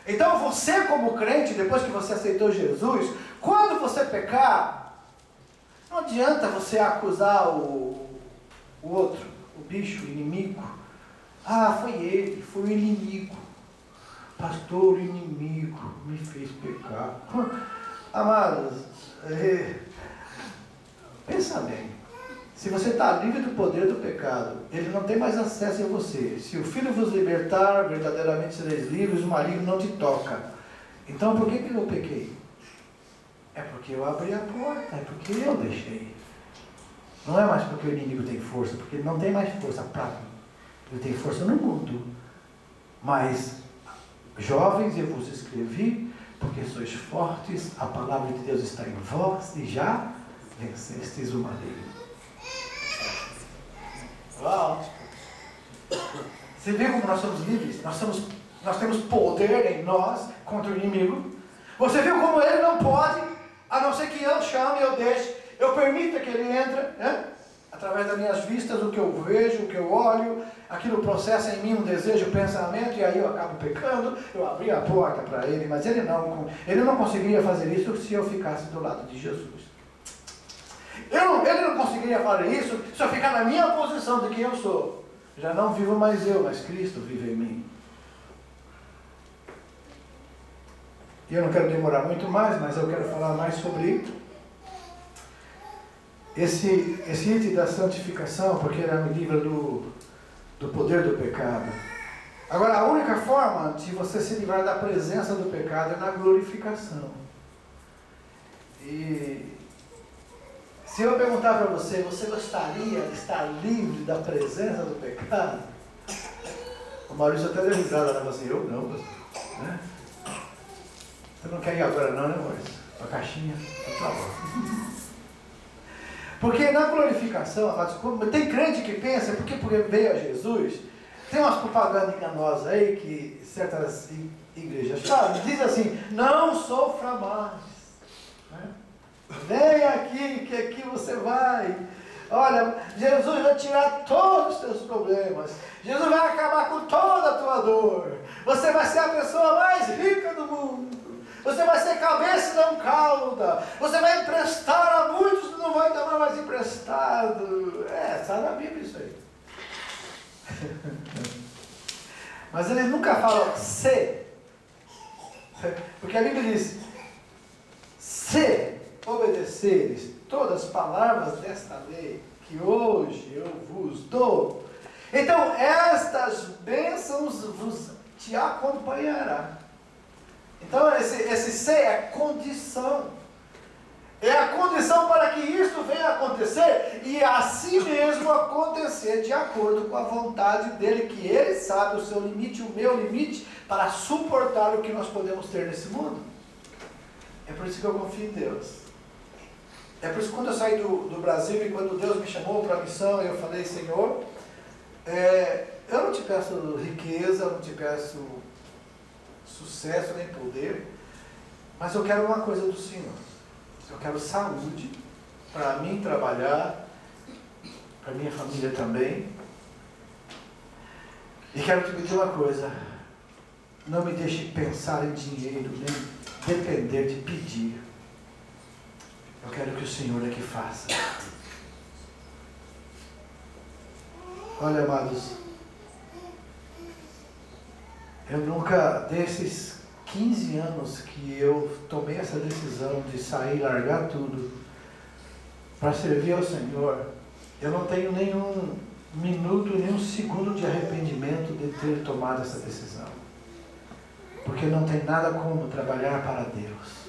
Então você como crente, depois que você aceitou Jesus, quando você pecar, não adianta você acusar o outro, o bicho, o inimigo. Ah, foi ele, foi o inimigo. Pastor, o inimigo me fez pecar. Amados, pensa bem. Se você está livre do poder do pecado, ele não tem mais acesso a você. Se o Filho vos libertar, verdadeiramente sereis livres, o maligno não te toca. Então por que eu pequei? É porque eu abri a porta, é porque eu deixei. Não é mais porque o inimigo tem força, porque ele não tem mais força para mim. Ele tem força no mundo. Mas, jovens, eu vos escrevi, porque sois fortes, a palavra de Deus está em vós e já vencestes o maligno. Uau! Você vê como nós somos livres? Nós temos poder em nós contra o inimigo. Você viu como ele não pode, a não ser que eu chame, eu deixe, eu permita que ele entre, né? Através das minhas vistas, o que eu vejo, o que eu olho, aquilo processa em mim um desejo, um pensamento, e aí eu acabo pecando. Eu abri a porta para ele, mas ele não conseguiria fazer isso se eu ficasse do lado de Jesus. Ele não conseguiria fazer isso se eu ficar na minha posição de quem eu sou. Já não vivo mais eu, mas Cristo vive em mim. E eu não quero demorar muito mais, mas eu quero falar mais sobre esse item da santificação, porque ele me livra do poder do pecado. Agora, a única forma de você se livrar da presença do pecado é na glorificação. E se eu perguntar para você, você gostaria de estar livre da presença do pecado? O Maurício até deu risada, né? Assim, eu não, né? Você não quer ir agora não, né, Maurício? A caixinha, tá bom. Porque na glorificação, tem crente que pensa, porque veio a Jesus, tem umas propagandas enganosas aí que certas igrejas fazem, diz assim, não sofra mais, né? Vem aqui, que aqui você vai. Olha, Jesus vai tirar todos os teus problemas. Jesus vai acabar com toda a tua dor. Você vai ser a pessoa mais rica do mundo. Você vai ser cabeça e não cauda. Você vai emprestar a muitos que não vai tomar mais emprestado. Está na Bíblia isso aí. Mas eles nunca falam se. Porque a Bíblia diz, se obedeceres todas as palavras desta lei, que hoje eu vos dou, então estas bênçãos te acompanhará. Então esse ser é condição. É a condição para que isto venha acontecer e assim mesmo acontecer de acordo com a vontade dele, que ele sabe o seu limite, o meu limite, para suportar o que nós podemos ter nesse mundo. É por isso que eu confio em Deus. É por isso que quando eu saí do Brasil e quando Deus me chamou para a missão, eu falei, Senhor, eu não te peço riqueza, eu não te peço sucesso nem poder, mas eu quero uma coisa do Senhor. Eu quero saúde para mim trabalhar, para minha família também. E quero te pedir uma coisa, não me deixe pensar em dinheiro, nem depender de pedir. Eu quero que o Senhor é que faça. Olha, amados, eu nunca, desses 15 anos que eu tomei essa decisão de sair, largar tudo para servir ao Senhor, eu não tenho nenhum minuto, nenhum segundo de arrependimento de ter tomado essa decisão. Porque não tem nada como trabalhar para Deus,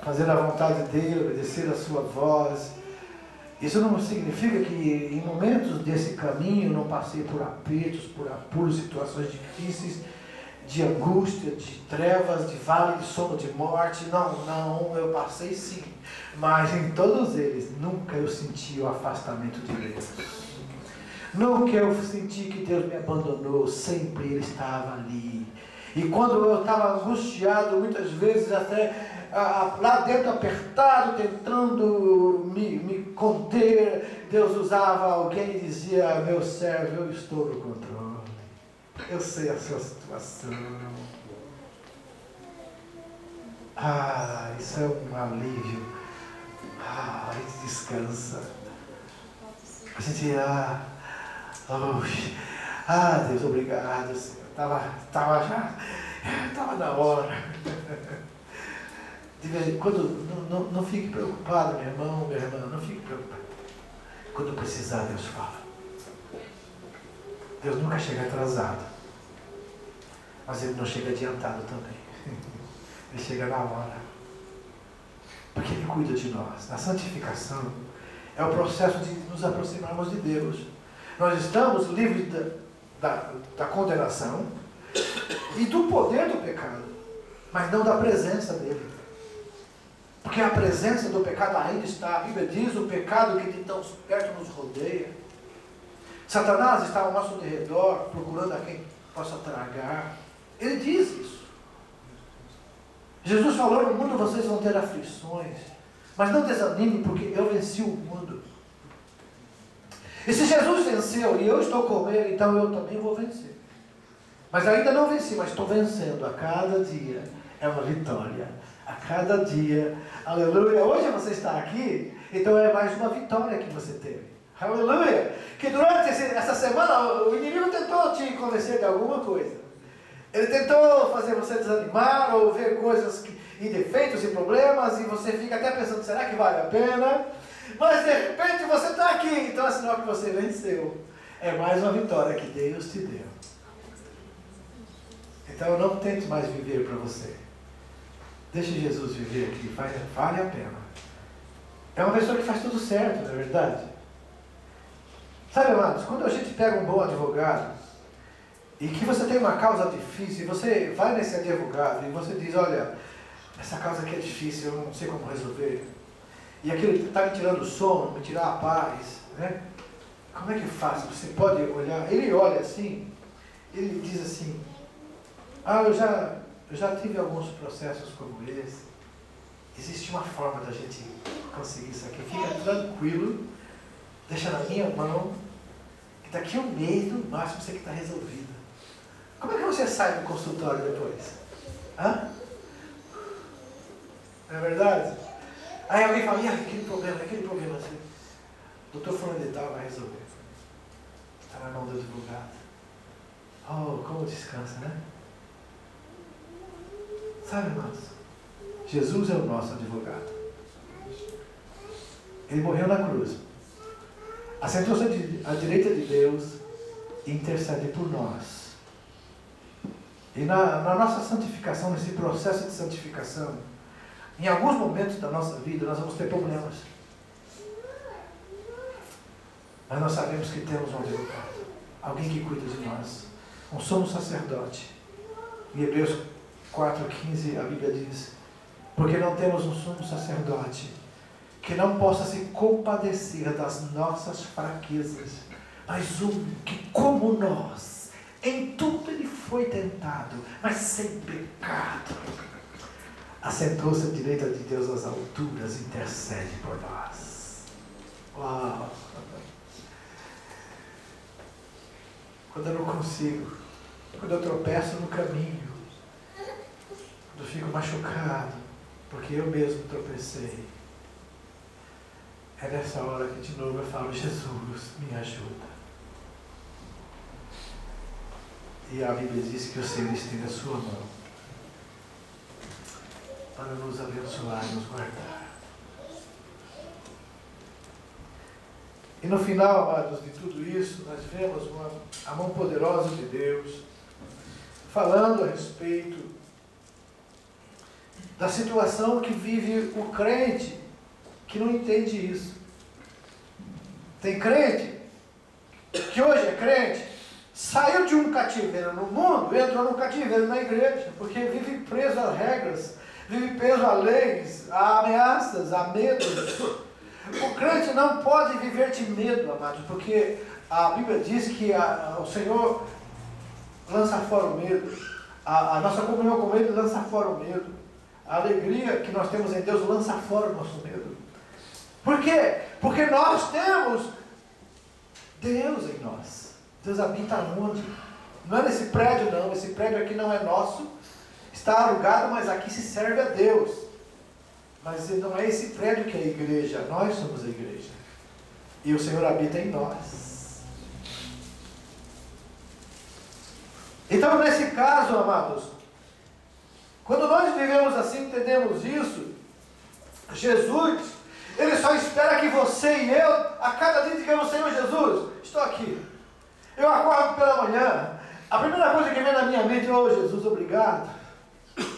fazer a vontade dele, obedecer a sua voz. Isso não significa que em momentos desse caminho eu não passei por apertos, por apuros, situações difíceis, de angústia, de trevas, de vale de sono de morte. Não, eu passei sim. Mas em todos eles, nunca eu senti o afastamento de Deus. Nunca eu senti que Deus me abandonou, sempre Ele estava ali. E quando eu estava angustiado, muitas vezes até lá dentro apertado, tentando me conter, Deus usava alguém e dizia: meu servo, eu estou no controle. Eu sei a sua situação. Isso é um alívio. A gente descansa. A gente, Deus, obrigado, Senhor. Estava na hora. De vez em quando, não fique preocupado, meu irmão, minha irmã, não fique preocupado. Quando precisar, Deus fala. Deus nunca chega atrasado, mas Ele não chega adiantado também. Ele chega na hora, porque Ele cuida de nós. A santificação é o processo de nos aproximarmos de Deus. Nós estamos livres da condenação e do poder do pecado, mas não da presença dele. Porque a presença do pecado ainda está. A Bíblia diz: o pecado que de tão perto nos rodeia. Satanás está ao nosso derredor, procurando a quem possa tragar. Ele diz isso. Jesus falou: no mundo vocês vão ter aflições, mas não desanime, porque eu venci o mundo. E se Jesus venceu e eu estou com Ele, então eu também vou vencer. Mas ainda não venci, mas estou vencendo. A cada dia é uma vitória. A cada dia, aleluia. Hoje você está aqui, então é mais uma vitória que você teve. Aleluia. Que durante essa semana o inimigo tentou te convencer de alguma coisa. Ele tentou fazer você desanimar ou ver coisas e defeitos e problemas, e você fica até pensando: será que vale a pena? Mas de repente você está aqui, então é sinal que você venceu. É mais uma vitória que Deus te deu. Então não tente mais viver para você. Deixe Jesus viver aqui, vale a pena. É uma pessoa que faz tudo certo, não é verdade? Sabe, amados, quando a gente pega um bom advogado e que você tem uma causa difícil, e você vai nesse advogado e você diz: olha, essa causa aqui é difícil, eu não sei como resolver, e aquilo está me tirando o sono, me tirar a paz, né? Como é que eu faço? Você pode olhar, ele olha assim, ele diz assim: eu já tive alguns processos como esse, existe uma forma da gente conseguir isso aqui, fica tranquilo, deixa na minha mão, que daqui a um mês, no máximo, isso aqui está resolvido. Como é que você sai do consultório depois? Não é verdade? Aí alguém fala: aquele problema assim, o doutor fulano de tal vai resolver. Está na mão do advogado. Oh, como descansa, né? Sabe, irmãos, Jesus é o nosso advogado. Ele morreu na cruz, assentou-se à direita de Deus e intercede por nós. E na nossa santificação, nesse processo de santificação, em alguns momentos da nossa vida nós vamos ter problemas, mas nós sabemos que temos um advogado, alguém que cuida de nós, um sumo sacerdote. Em Hebreus 4,15 a Bíblia diz: porque não temos um sumo sacerdote que não possa se compadecer das nossas fraquezas, mas um que, como nós, em tudo ele foi tentado, mas sem pecado, assentou-se à direita de Deus às alturas e intercede por nós. Uau! Quando eu não consigo, quando eu tropeço no caminho, quando eu fico machucado, porque eu mesmo tropecei, é nessa hora que de novo eu falo: Jesus, me ajuda. E a Bíblia diz que o Senhor estende a sua mão para nos abençoar e nos guardar. E no final, amados, de tudo isso, nós vemos a mão poderosa de Deus falando a respeito da situação que vive o crente que não entende isso. Tem crente que hoje é crente, saiu de um cativeiro no mundo, entrou num cativeiro na igreja, porque vive preso a regras, vive preso a leis, a ameaças, a medos. O crente não pode viver de medo, amados, porque a Bíblia diz que o Senhor lança fora o medo. A nossa comunhão com Ele lança fora o medo. A alegria que nós temos em Deus lança fora o nosso medo. Por quê? Porque nós temos Deus em nós. Deus habita onde? Não é nesse prédio não, esse prédio aqui não é nosso, está alugado, mas aqui se serve a Deus. Mas não é esse prédio que é a igreja, nós somos a igreja. E o Senhor habita em nós. Então, nesse caso, amados, quando nós vivemos assim, entendemos isso, Jesus, Ele só espera que você e eu, a cada dia, digamos: Senhor Jesus, estou aqui. Eu acordo pela manhã, a primeira coisa que vem na minha mente: oh Jesus, obrigado.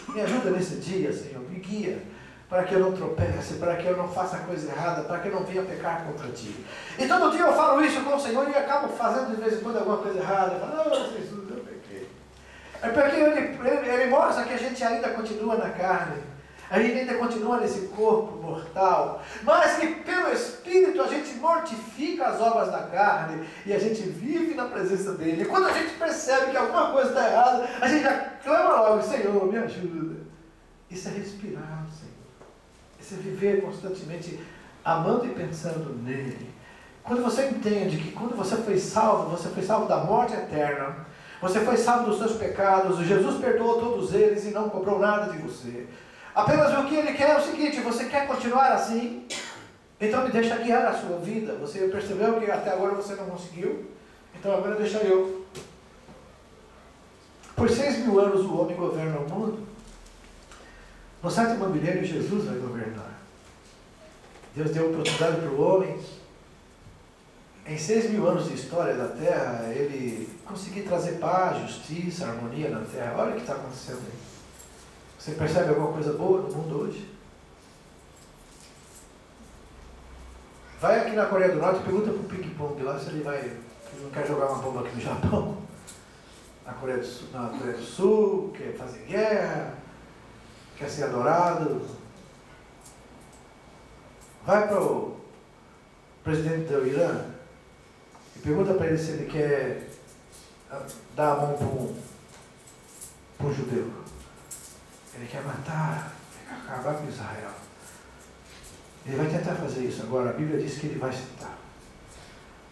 Me ajuda nesse dia, Senhor, me guia, para que eu não tropece, para que eu não faça coisa errada, para que eu não venha pecar contra Ti. E todo dia eu falo isso com o Senhor e acabo fazendo de vez em quando alguma coisa errada. Eu falo: oh Jesus, eu pequei. É porque ele mostra que a gente ainda continua na carne, a gente ainda continua nesse corpo mortal, mas que pelo Espírito a gente mortifica as obras da carne e a gente vive na presença dEle. E quando a gente percebe que alguma coisa está errada, a gente já clama logo: Senhor, me ajuda. Isso é respirar, Senhor. Isso é viver constantemente amando e pensando nele. Quando você entende que quando você foi salvo da morte eterna, você foi salvo dos seus pecados, Jesus perdoou todos eles e não cobrou nada de você. Apenas o que Ele quer é o seguinte: você quer continuar assim? Então me deixa guiar a sua vida. Você percebeu que até agora você não conseguiu? Então agora deixa eu. Por 6.000 anos o homem governa o mundo. No 7º milênio Jesus vai governar. Deus deu oportunidade para o homem. Em 6.000 anos de história da Terra, Ele conseguiu trazer paz, justiça, harmonia na Terra. Olha o que está acontecendo aí. Você percebe alguma coisa boa no mundo hoje? Vai aqui na Coreia do Norte e pergunta para o Ping Pong lá se ele não quer jogar uma bomba aqui no Japão. Na Coreia do Sul, quer fazer guerra, quer ser adorado. Vai para o presidente do Irã e pergunta para ele se ele quer dar a mão para um judeu. Ele quer matar, quer acabar com Israel. Ele vai tentar fazer isso. Agora, a Bíblia diz que ele vai tentar.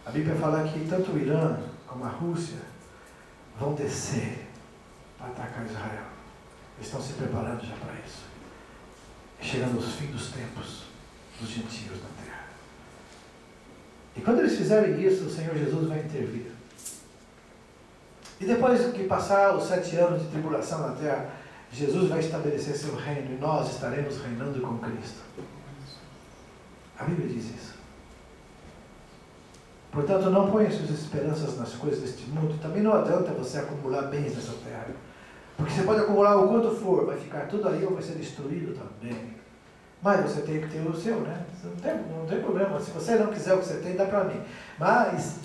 A Bíblia fala que tanto o Irã como a Rússia vão descer para atacar Israel. Eles estão se preparando já para isso. Chegando aos fins dos tempos dos gentios na terra. E quando eles fizerem isso, o Senhor Jesus vai intervir. E depois que passar os 7 anos de tribulação na terra, Jesus vai estabelecer seu reino e nós estaremos reinando com Cristo. A Bíblia diz isso. Portanto, não ponha suas esperanças nas coisas deste mundo. Também não adianta você acumular bens nessa terra. Porque você pode acumular o quanto for, vai ficar tudo aí ou vai ser destruído também. Mas você tem que ter o seu, né? Não tem problema. Se você não quiser o que você tem, dá para mim. Mas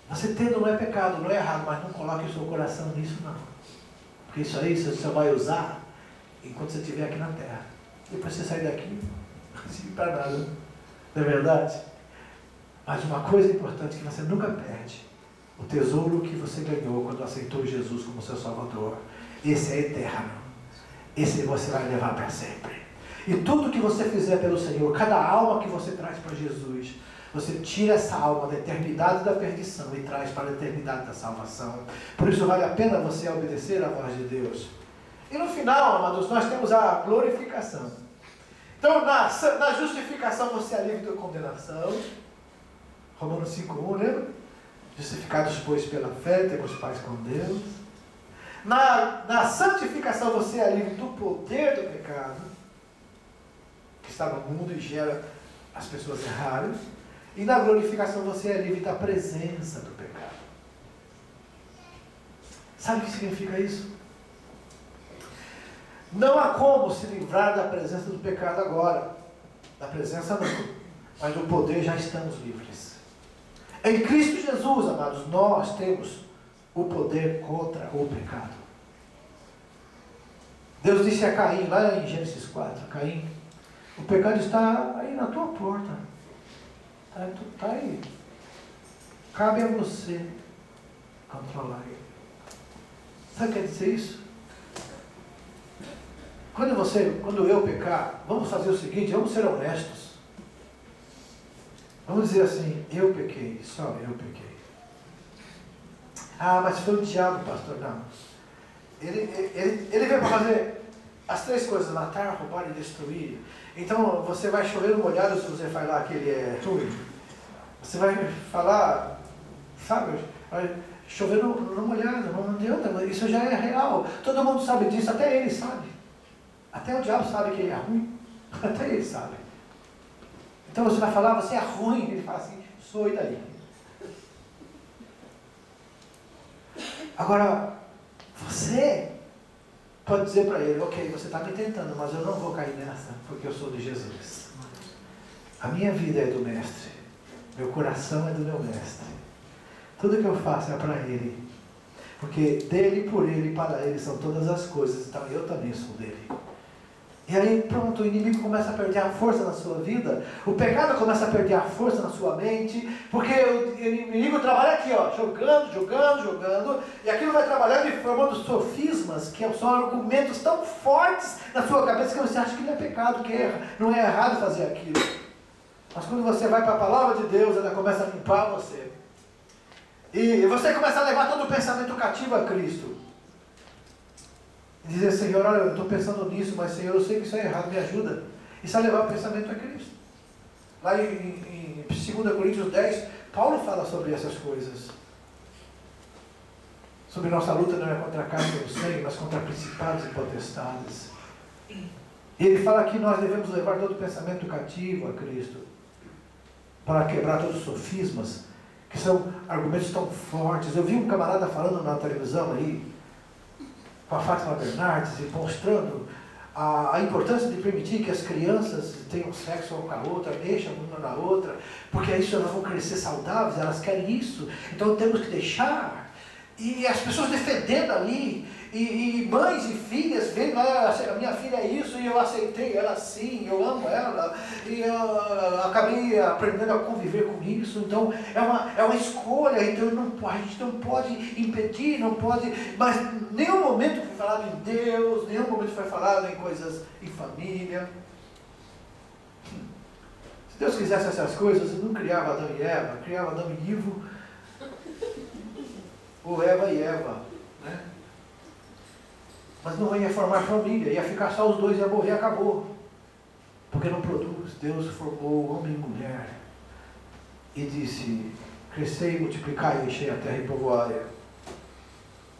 você tendo não é pecado, não é errado, mas não coloque o seu coração nisso, não. Porque isso aí você só vai usar enquanto você estiver aqui na terra. Depois você sair daqui, não serve para nada. Não é verdade? Mas uma coisa importante que você nunca perde: o tesouro que você ganhou quando aceitou Jesus como seu Salvador. Esse é eterno. Esse você vai levar para sempre. E tudo que você fizer pelo Senhor, cada alma que você traz para Jesus, você tira essa alma da eternidade da perdição e traz para a eternidade da salvação. Por isso vale a pena você obedecer à voz de Deus. E no final, amados, nós temos a glorificação. Então, na justificação você é livre da condenação. Romanos 5:1, lembra? Justificados, pois, pela fé, temos paz com Deus. Na santificação você é livre do poder do pecado, que está no mundo e gera as pessoas errarem. E na glorificação você é livre da presença do pecado. Sabe o que significa isso? Não há como se livrar da presença do pecado agora. Da presença não, mas do poder já estamos livres. Em Cristo Jesus, amados, nós temos o poder contra o pecado. Deus disse a Caim, lá em Gênesis 4, Caim, o pecado está aí na tua porta. Está aí. Cabe a você controlar ele. Sabe o que quer dizer isso? Quando eu pecar, vamos fazer o seguinte, vamos ser honestos. Vamos dizer assim, eu pequei, só eu pequei. Ah, mas foi o diabo, pastor. Não. Ele veio para fazer as três coisas, matar, roubar e destruir. Então você vai chover no molhado se você falar que ele é ruim. Você vai falar, sabe, vai chover no molhado, não adianta, isso já é real. Todo mundo sabe disso, até ele sabe. Até o diabo sabe que ele é ruim. Até ele sabe. Então você vai falar, você é ruim. Ele fala assim, sou, e daí? Agora, você pode dizer para ele, ok, você está me tentando, mas eu não vou cair nessa, porque eu sou de Jesus. A minha vida é do Mestre. Meu coração é do meu Mestre. Tudo que eu faço é para Ele. Porque dele, por Ele e para Ele são todas as coisas. Então eu também sou dele. E aí pronto, o inimigo começa a perder a força na sua vida. O pecado começa a perder a força na sua mente. Porque o inimigo trabalha aqui, ó, jogando. E aquilo vai trabalhando e formando sofismas, que são argumentos tão fortes na sua cabeça que você acha que não é pecado, que não é errado fazer aquilo. Mas quando você vai para a palavra de Deus, ela começa a limpar você. E você começa a levar todo o pensamento cativo a Cristo. E dizer, Senhor, olha, eu estou pensando nisso, mas Senhor, eu sei que isso é errado, me ajuda. Isso é levar o pensamento a Cristo. Lá em 2 Coríntios 10, Paulo fala sobre essas coisas. Sobre nossa luta não é contra a carne e o sangue, mas contra principados e potestades. E ele fala que nós devemos levar todo o pensamento cativo a Cristo, para quebrar todos os sofismas, que são argumentos tão fortes. Eu vi um camarada falando na televisão aí, com a Fátima Bernardes, e mostrando a importância de permitir que as crianças tenham sexo uma com a outra, mexam uma na outra, porque isso elas vão crescer saudáveis, elas querem isso, então temos que deixar. E as pessoas defendendo ali, e mães e filhas vendo, a minha filha é isso, e eu aceitei ela assim, eu amo ela, e eu acabei aprendendo a conviver com isso. Então é uma escolha, então a gente não pode impedir, não pode, mas nenhum momento foi falado em Deus, nenhum momento foi falado em coisas em família. Se Deus quisesse essas coisas, Ele não criava Adão e Eva, criava Adão e Ivo, ou Eva e Eva, né? Mas não ia formar família, ia ficar só os dois, ia morrer, acabou. Porque não produz. Deus formou homem e mulher e disse, crescei e multiplicai, enchei a terra e povoai.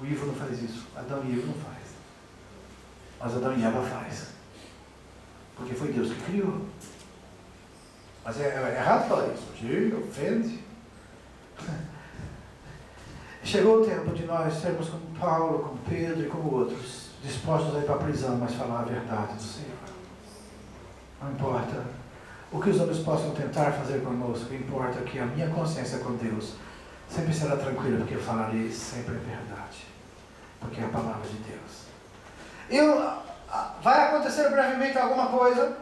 O Ivo não faz isso, Adão e Eva não faz. Mas Adão e Eva faz. Porque foi Deus que criou. Mas é errado falar isso. Ofende. Chegou o tempo de nós sermos como Paulo, como Pedro e como outros, dispostos a ir para a prisão, mas falar a verdade do Senhor. Não importa o que os homens possam tentar fazer conosco, importa que a minha consciência com Deus sempre será tranquila, porque eu falarei sempre a verdade, porque é a palavra de Deus. Vai acontecer brevemente alguma coisa,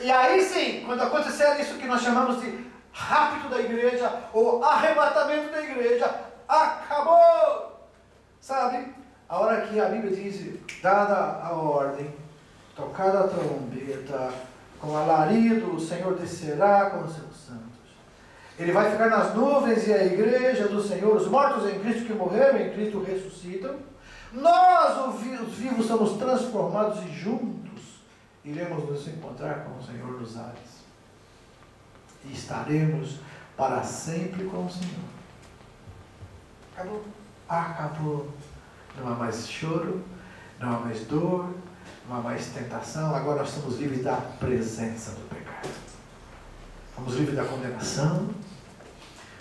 e aí sim, quando acontecer isso que nós chamamos de rapto da igreja, ou arrebatamento da igreja, acabou! Sabe? A hora que a Bíblia diz, dada a ordem, tocada a trombeta, com alarido, o Senhor descerá com os seus santos. Ele vai ficar nas nuvens e a igreja do Senhor, os mortos em Cristo que morreram em Cristo ressuscitam. Nós, os vivos, somos transformados e juntos iremos nos encontrar com o Senhor dos ares. E estaremos para sempre com o Senhor. Acabou. Acabou. Não há mais choro, não há mais dor, não há mais tentação. Agora nós somos livres da presença do pecado. Fomos livres da condenação,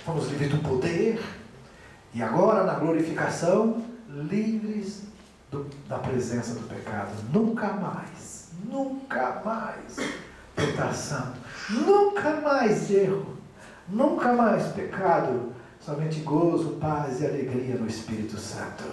fomos livres do poder, e agora na glorificação, livres da presença do pecado. Nunca mais tentação, nunca mais erro, nunca mais pecado, somente gozo, paz e alegria no Espírito Santo.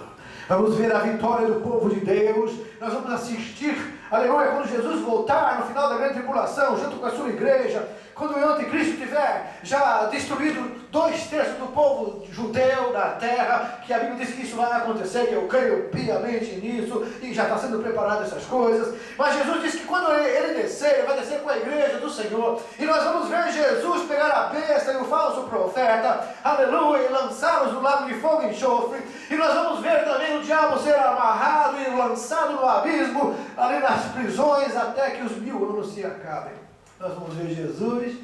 Vamos ver a vitória do povo de Deus. Nós vamos assistir, aleluia, quando Jesus voltar no final da grande tribulação, junto com a sua igreja, quando o anticristo tiver já destruído 2/3 do povo judeu da terra, que a Bíblia diz que isso vai acontecer, e eu creio piamente nisso, e já está sendo preparado essas coisas. Mas Jesus disse que quando ele descer, ele vai descer com a igreja do Senhor, e nós vamos ver Jesus pegar a besta e o falso profeta, aleluia, e lançá-los no lago de fogo e enxofre, e nós vamos ver também o diabo ser amarrado e lançado no abismo, ali nas prisões, até que os 1000 anos se acabem. Nós vamos ver Jesus,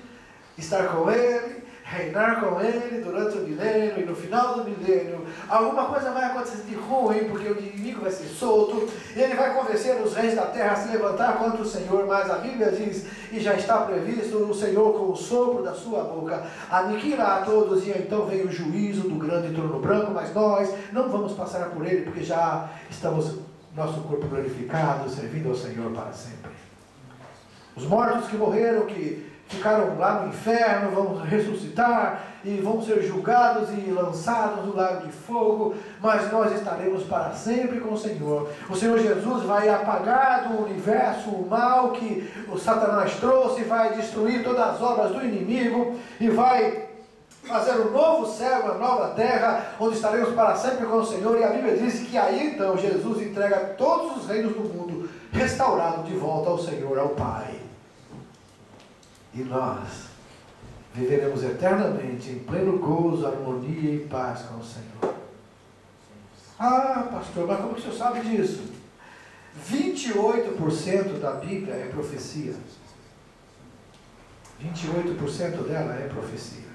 estar com Ele, reinar com Ele durante o milênio, e no final do milênio, alguma coisa vai acontecer de ruim, porque o inimigo vai ser solto, e ele vai convencer os reis da terra a se levantar contra o Senhor, mas a Bíblia diz, e já está previsto, o Senhor com o sopro da sua boca aniquila a todos, e então vem o juízo do grande trono branco, mas nós não vamos passar por ele, porque já estamos, nosso corpo glorificado, servindo ao Senhor para sempre. Os mortos que morreram, que ficaram lá no inferno, vão ressuscitar e vão ser julgados e lançados no lago de fogo, mas nós estaremos para sempre com o Senhor. O Senhor Jesus vai apagar do universo o mal que o Satanás trouxe, vai destruir todas as obras do inimigo e vai fazer um novo céu, uma nova terra, onde estaremos para sempre com o Senhor. E a Bíblia diz que aí então Jesus entrega todos os reinos do mundo, restaurado de volta ao Senhor, ao Pai. E nós viveremos eternamente em pleno gozo, harmonia e paz com o Senhor. Ah, pastor, mas como que o senhor sabe disso? 28% da Bíblia é profecia. 28% dela é profecia.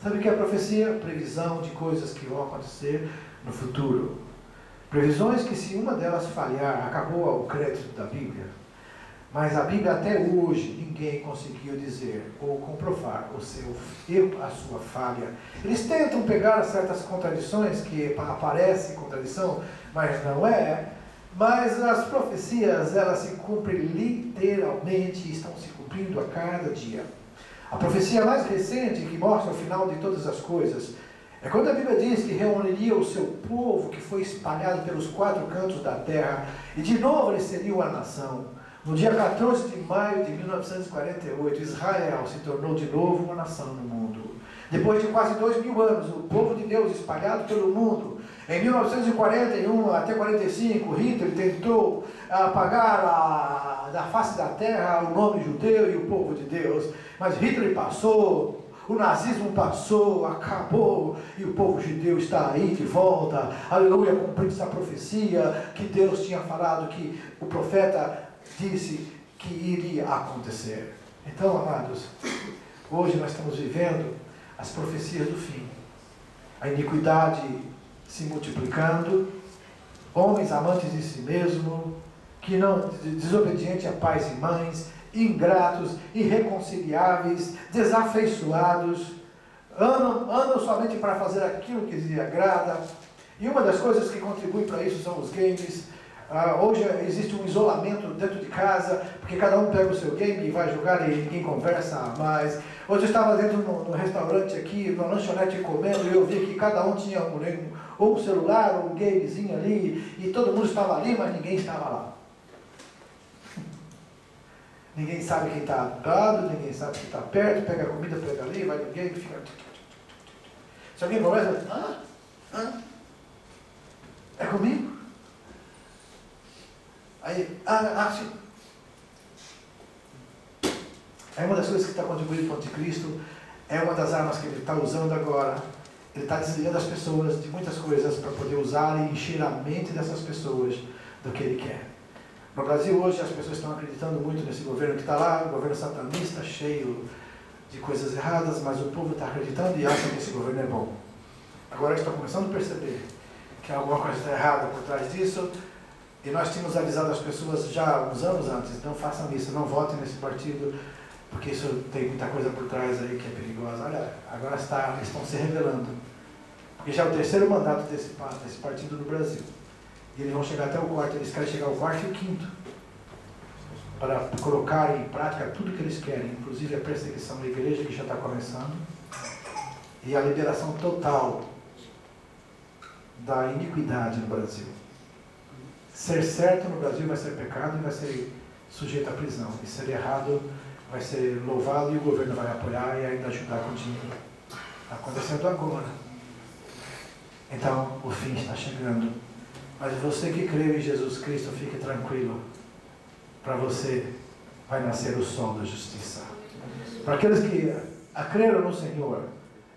Sabe o que é profecia? Previsão de coisas que vão acontecer no futuro. Previsões que, se uma delas falhar, acabou o crédito da Bíblia. Mas a Bíblia até hoje ninguém conseguiu dizer ou comprovar o seu erro, a sua falha. Eles tentam pegar certas contradições que aparecem contradição, mas não é. Mas as profecias, elas se cumprem literalmente e estão se cumprindo a cada dia. A profecia mais recente que mostra o final de todas as coisas é quando a Bíblia diz que reuniria o seu povo que foi espalhado pelos 4 cantos da terra e de novo eles seriam a nação. No dia 14 de maio de 1948, Israel se tornou de novo uma nação no mundo. Depois de quase 2000 anos, o povo de Deus espalhado pelo mundo. Em 1941 até 1945, Hitler tentou apagar da face da terra o nome judeu e o povo de Deus. Mas Hitler passou, o nazismo passou, acabou, e o povo judeu está aí de volta. Aleluia, cumprindo essa profecia que Deus tinha falado, que o profeta disse que iria acontecer. Então, amados, hoje nós estamos vivendo as profecias do fim. A iniquidade se multiplicando, homens amantes de si mesmo, que não, desobedientes a pais e mães, ingratos, irreconciliáveis, desafeiçoados, andam somente para fazer aquilo que lhes agrada. E uma das coisas que contribui para isso são os games. Hoje existe um isolamento dentro de casa, porque cada um pega o seu game e vai jogar e ninguém conversa mais. Hoje eu estava dentro no restaurante aqui, numa lanchonete comendo, e eu vi que cada um tinha ou um celular, ou um gamezinho ali, e todo mundo estava ali, mas ninguém estava lá. Ninguém sabe quem está do lado, ninguém sabe quem está perto, pega a comida, pega ali, vai no game, fica... Se alguém conversa, é comigo? Aí, sim. É uma das coisas que está contribuindo para o anticristo, é uma das armas que ele está usando agora. Ele está desligando as pessoas de muitas coisas para poder usar e encher a mente dessas pessoas do que ele quer. No Brasil hoje as pessoas estão acreditando muito nesse governo que está lá, um governo satanista, cheio de coisas erradas, mas o povo está acreditando e acha que esse governo é bom. Agora estão começando a perceber que alguma coisa está errada por trás disso. E nós tínhamos avisado as pessoas já uns anos antes, não façam isso, não votem nesse partido, porque isso tem muita coisa por trás aí que é perigosa. Olha, agora eles estão se revelando. Porque já é o terceiro mandato desse partido no Brasil. E eles vão chegar até o quarto, eles querem chegar ao quarto e o quinto. Para colocar em prática tudo que eles querem, inclusive a perseguição da igreja, que já está começando, e a liberação total da iniquidade no Brasil. Ser certo no Brasil vai ser pecado e vai ser sujeito à prisão. E ser errado vai ser louvado e o governo vai apoiar e ainda ajudar com dinheiro. Está acontecendo agora. Então, o fim está chegando. Mas você que crê em Jesus Cristo, fique tranquilo. Para você vai nascer o sol da justiça. Para aqueles que creram no Senhor,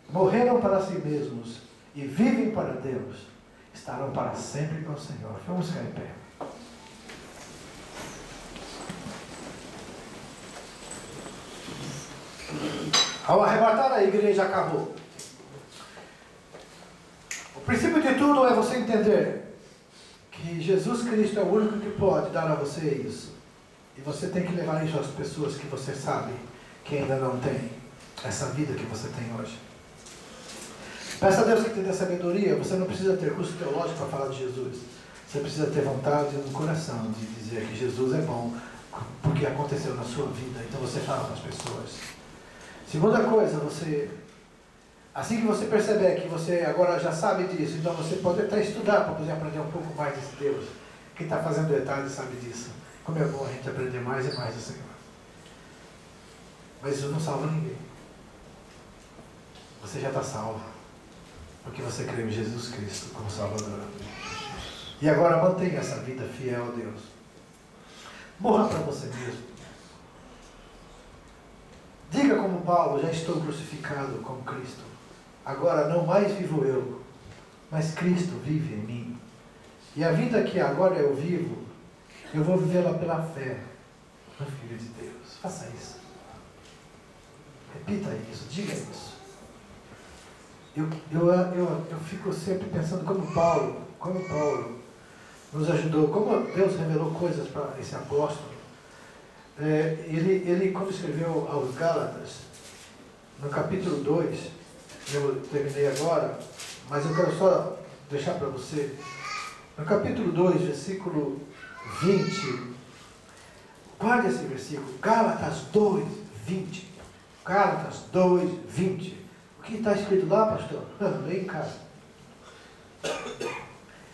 morreram para si mesmos e vivem para Deus, estarão para sempre com o Senhor. Vamos ficar em pé. Ao arrebatar a igreja acabou. O princípio de tudo é você entender que Jesus Cristo é o único que pode dar a você isso. E você tem que levar isso às pessoas que você sabe que ainda não tem essa vida que você tem hoje. Peça a Deus que te dê sabedoria. Você não precisa ter curso teológico para falar de Jesus. Você precisa ter vontade no coração de dizer que Jesus é bom porque aconteceu na sua vida. Então você fala para as pessoas. Segunda coisa, assim que você perceber que você agora já sabe disso, então você pode até estudar para poder aprender um pouco mais desse Deus. Quem está fazendo detalhes sabe disso. Como é bom a gente aprender mais e mais do Senhor. Mas isso não salva ninguém. Você já está salvo. Porque você crê em Jesus Cristo como Salvador. E agora mantenha essa vida fiel a Deus. Morra para você mesmo. Diga como Paulo, já estou crucificado com Cristo. Agora não mais vivo eu, mas Cristo vive em mim. E a vida que agora eu vivo, eu vou vivê-la pela fé no Filho de Deus. Faça isso. Repita isso, diga isso. Eu fico sempre pensando como Paulo nos ajudou, como Deus revelou coisas para esse apóstolo. Ele, quando escreveu aos Gálatas, no capítulo 2, eu terminei agora, mas eu quero só deixar para você, no capítulo 2, versículo 20, guarde esse versículo, Gálatas 2, 20. Gálatas 2, 20. O que está escrito lá, pastor? Leia em casa.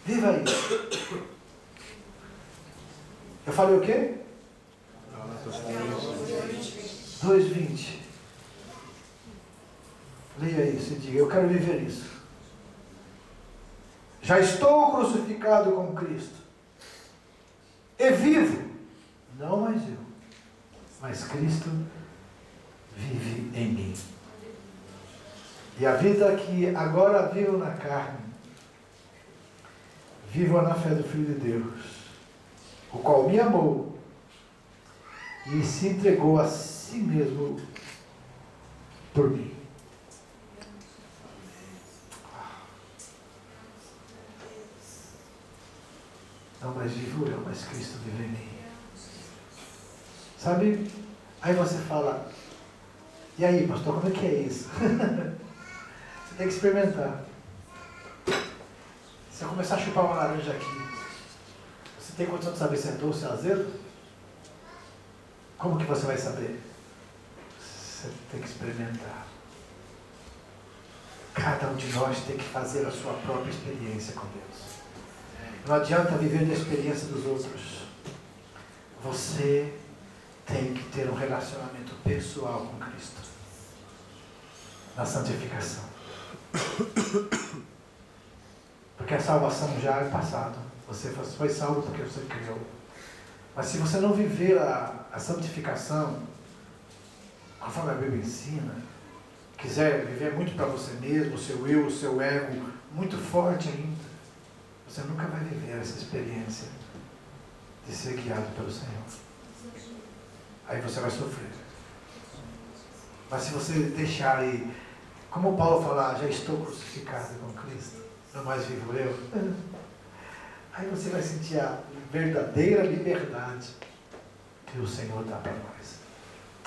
Viva aí. Eu falei o quê? 2:20. Leia isso e diga, eu quero viver isso. Já estou crucificado com Cristo. E vivo, não mais eu, mas Cristo vive em mim. E a vida que agora vivo na carne, vivo na fé do Filho de Deus, o qual me amou e se entregou a si mesmo por mim. Não mais vivo eu, mas Cristo vive em mim. Sabe? Aí você fala, e aí, pastor, como é que é isso? Você tem que experimentar. Se eu começar a chupar uma laranja aqui, você tem condição de saber se é doce ou azedo? Como que você vai saber? Você tem que experimentar. Cada um de nós tem que fazer a sua própria experiência com Deus. Não adianta viver da experiência dos outros. Você tem que ter um relacionamento pessoal com Cristo. Na santificação. Porque a salvação já é passado. Você foi salvo porque você criou. Mas se você não viver a santificação, conforme a Bíblia ensina, quiser viver muito para você mesmo, o seu eu, o seu ego, muito forte ainda, você nunca vai viver essa experiência de ser guiado pelo Senhor. Aí você vai sofrer. Mas se você deixar aí, como Paulo fala, já estou crucificado com Cristo. não mais vivo eu. Aí você vai sentir a verdadeira liberdade que o Senhor dá para nós.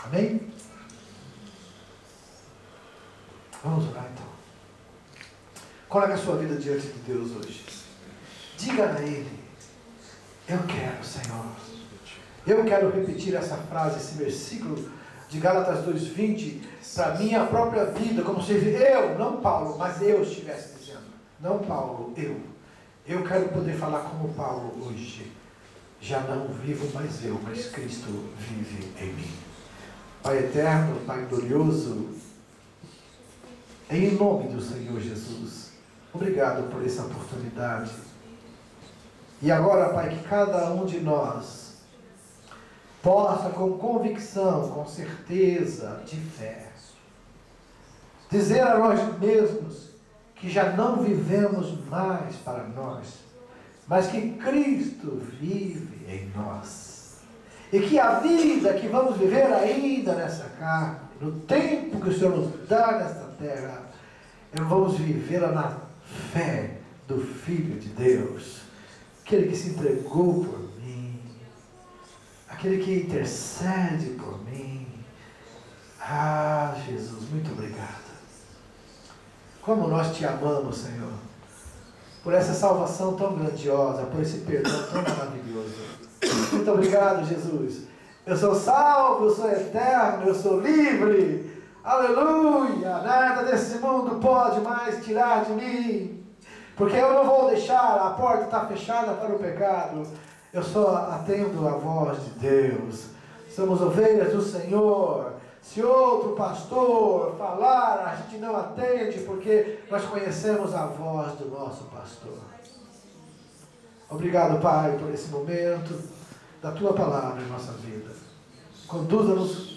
Amém? Vamos orar então. Coloque a sua vida diante de Deus hoje. Diga a Ele: eu quero, Senhor. Eu quero repetir essa frase, esse versículo de Gálatas 2:20 para a minha própria vida, como se eu, não Paulo, mas eu estivesse dizendo. Não Paulo, eu. Eu quero poder falar como Paulo hoje. Já não vivo mais eu, mas Cristo vive em mim. Pai eterno, Pai glorioso, em nome do Senhor Jesus, obrigado por essa oportunidade. E agora, Pai, que cada um de nós possa, com convicção, com certeza de fé, dizer a nós mesmos que já não vivemos mais para nós, mas que Cristo vive em nós. E que a vida que vamos viver ainda nessa carne, no tempo que o Senhor nos dá nesta terra, vamos vivê-la na fé do Filho de Deus, aquele que se entregou por mim, aquele que intercede por mim. Ah, Jesus, muito obrigado. Como nós te amamos, Senhor, por essa salvação tão grandiosa, por esse perdão tão maravilhoso. Muito obrigado, Jesus. Eu sou salvo, eu sou eterno, eu sou livre. Aleluia! Nada desse mundo pode mais tirar de mim, porque eu não vou deixar, a porta está fechada para o pecado. Eu só atendo a voz de Deus. Somos ovelhas do Senhor. Se outro pastor falar, a gente não atende, porque nós conhecemos a voz do nosso pastor. Obrigado, Pai, por esse momento da Tua palavra em nossa vida. Conduza-nos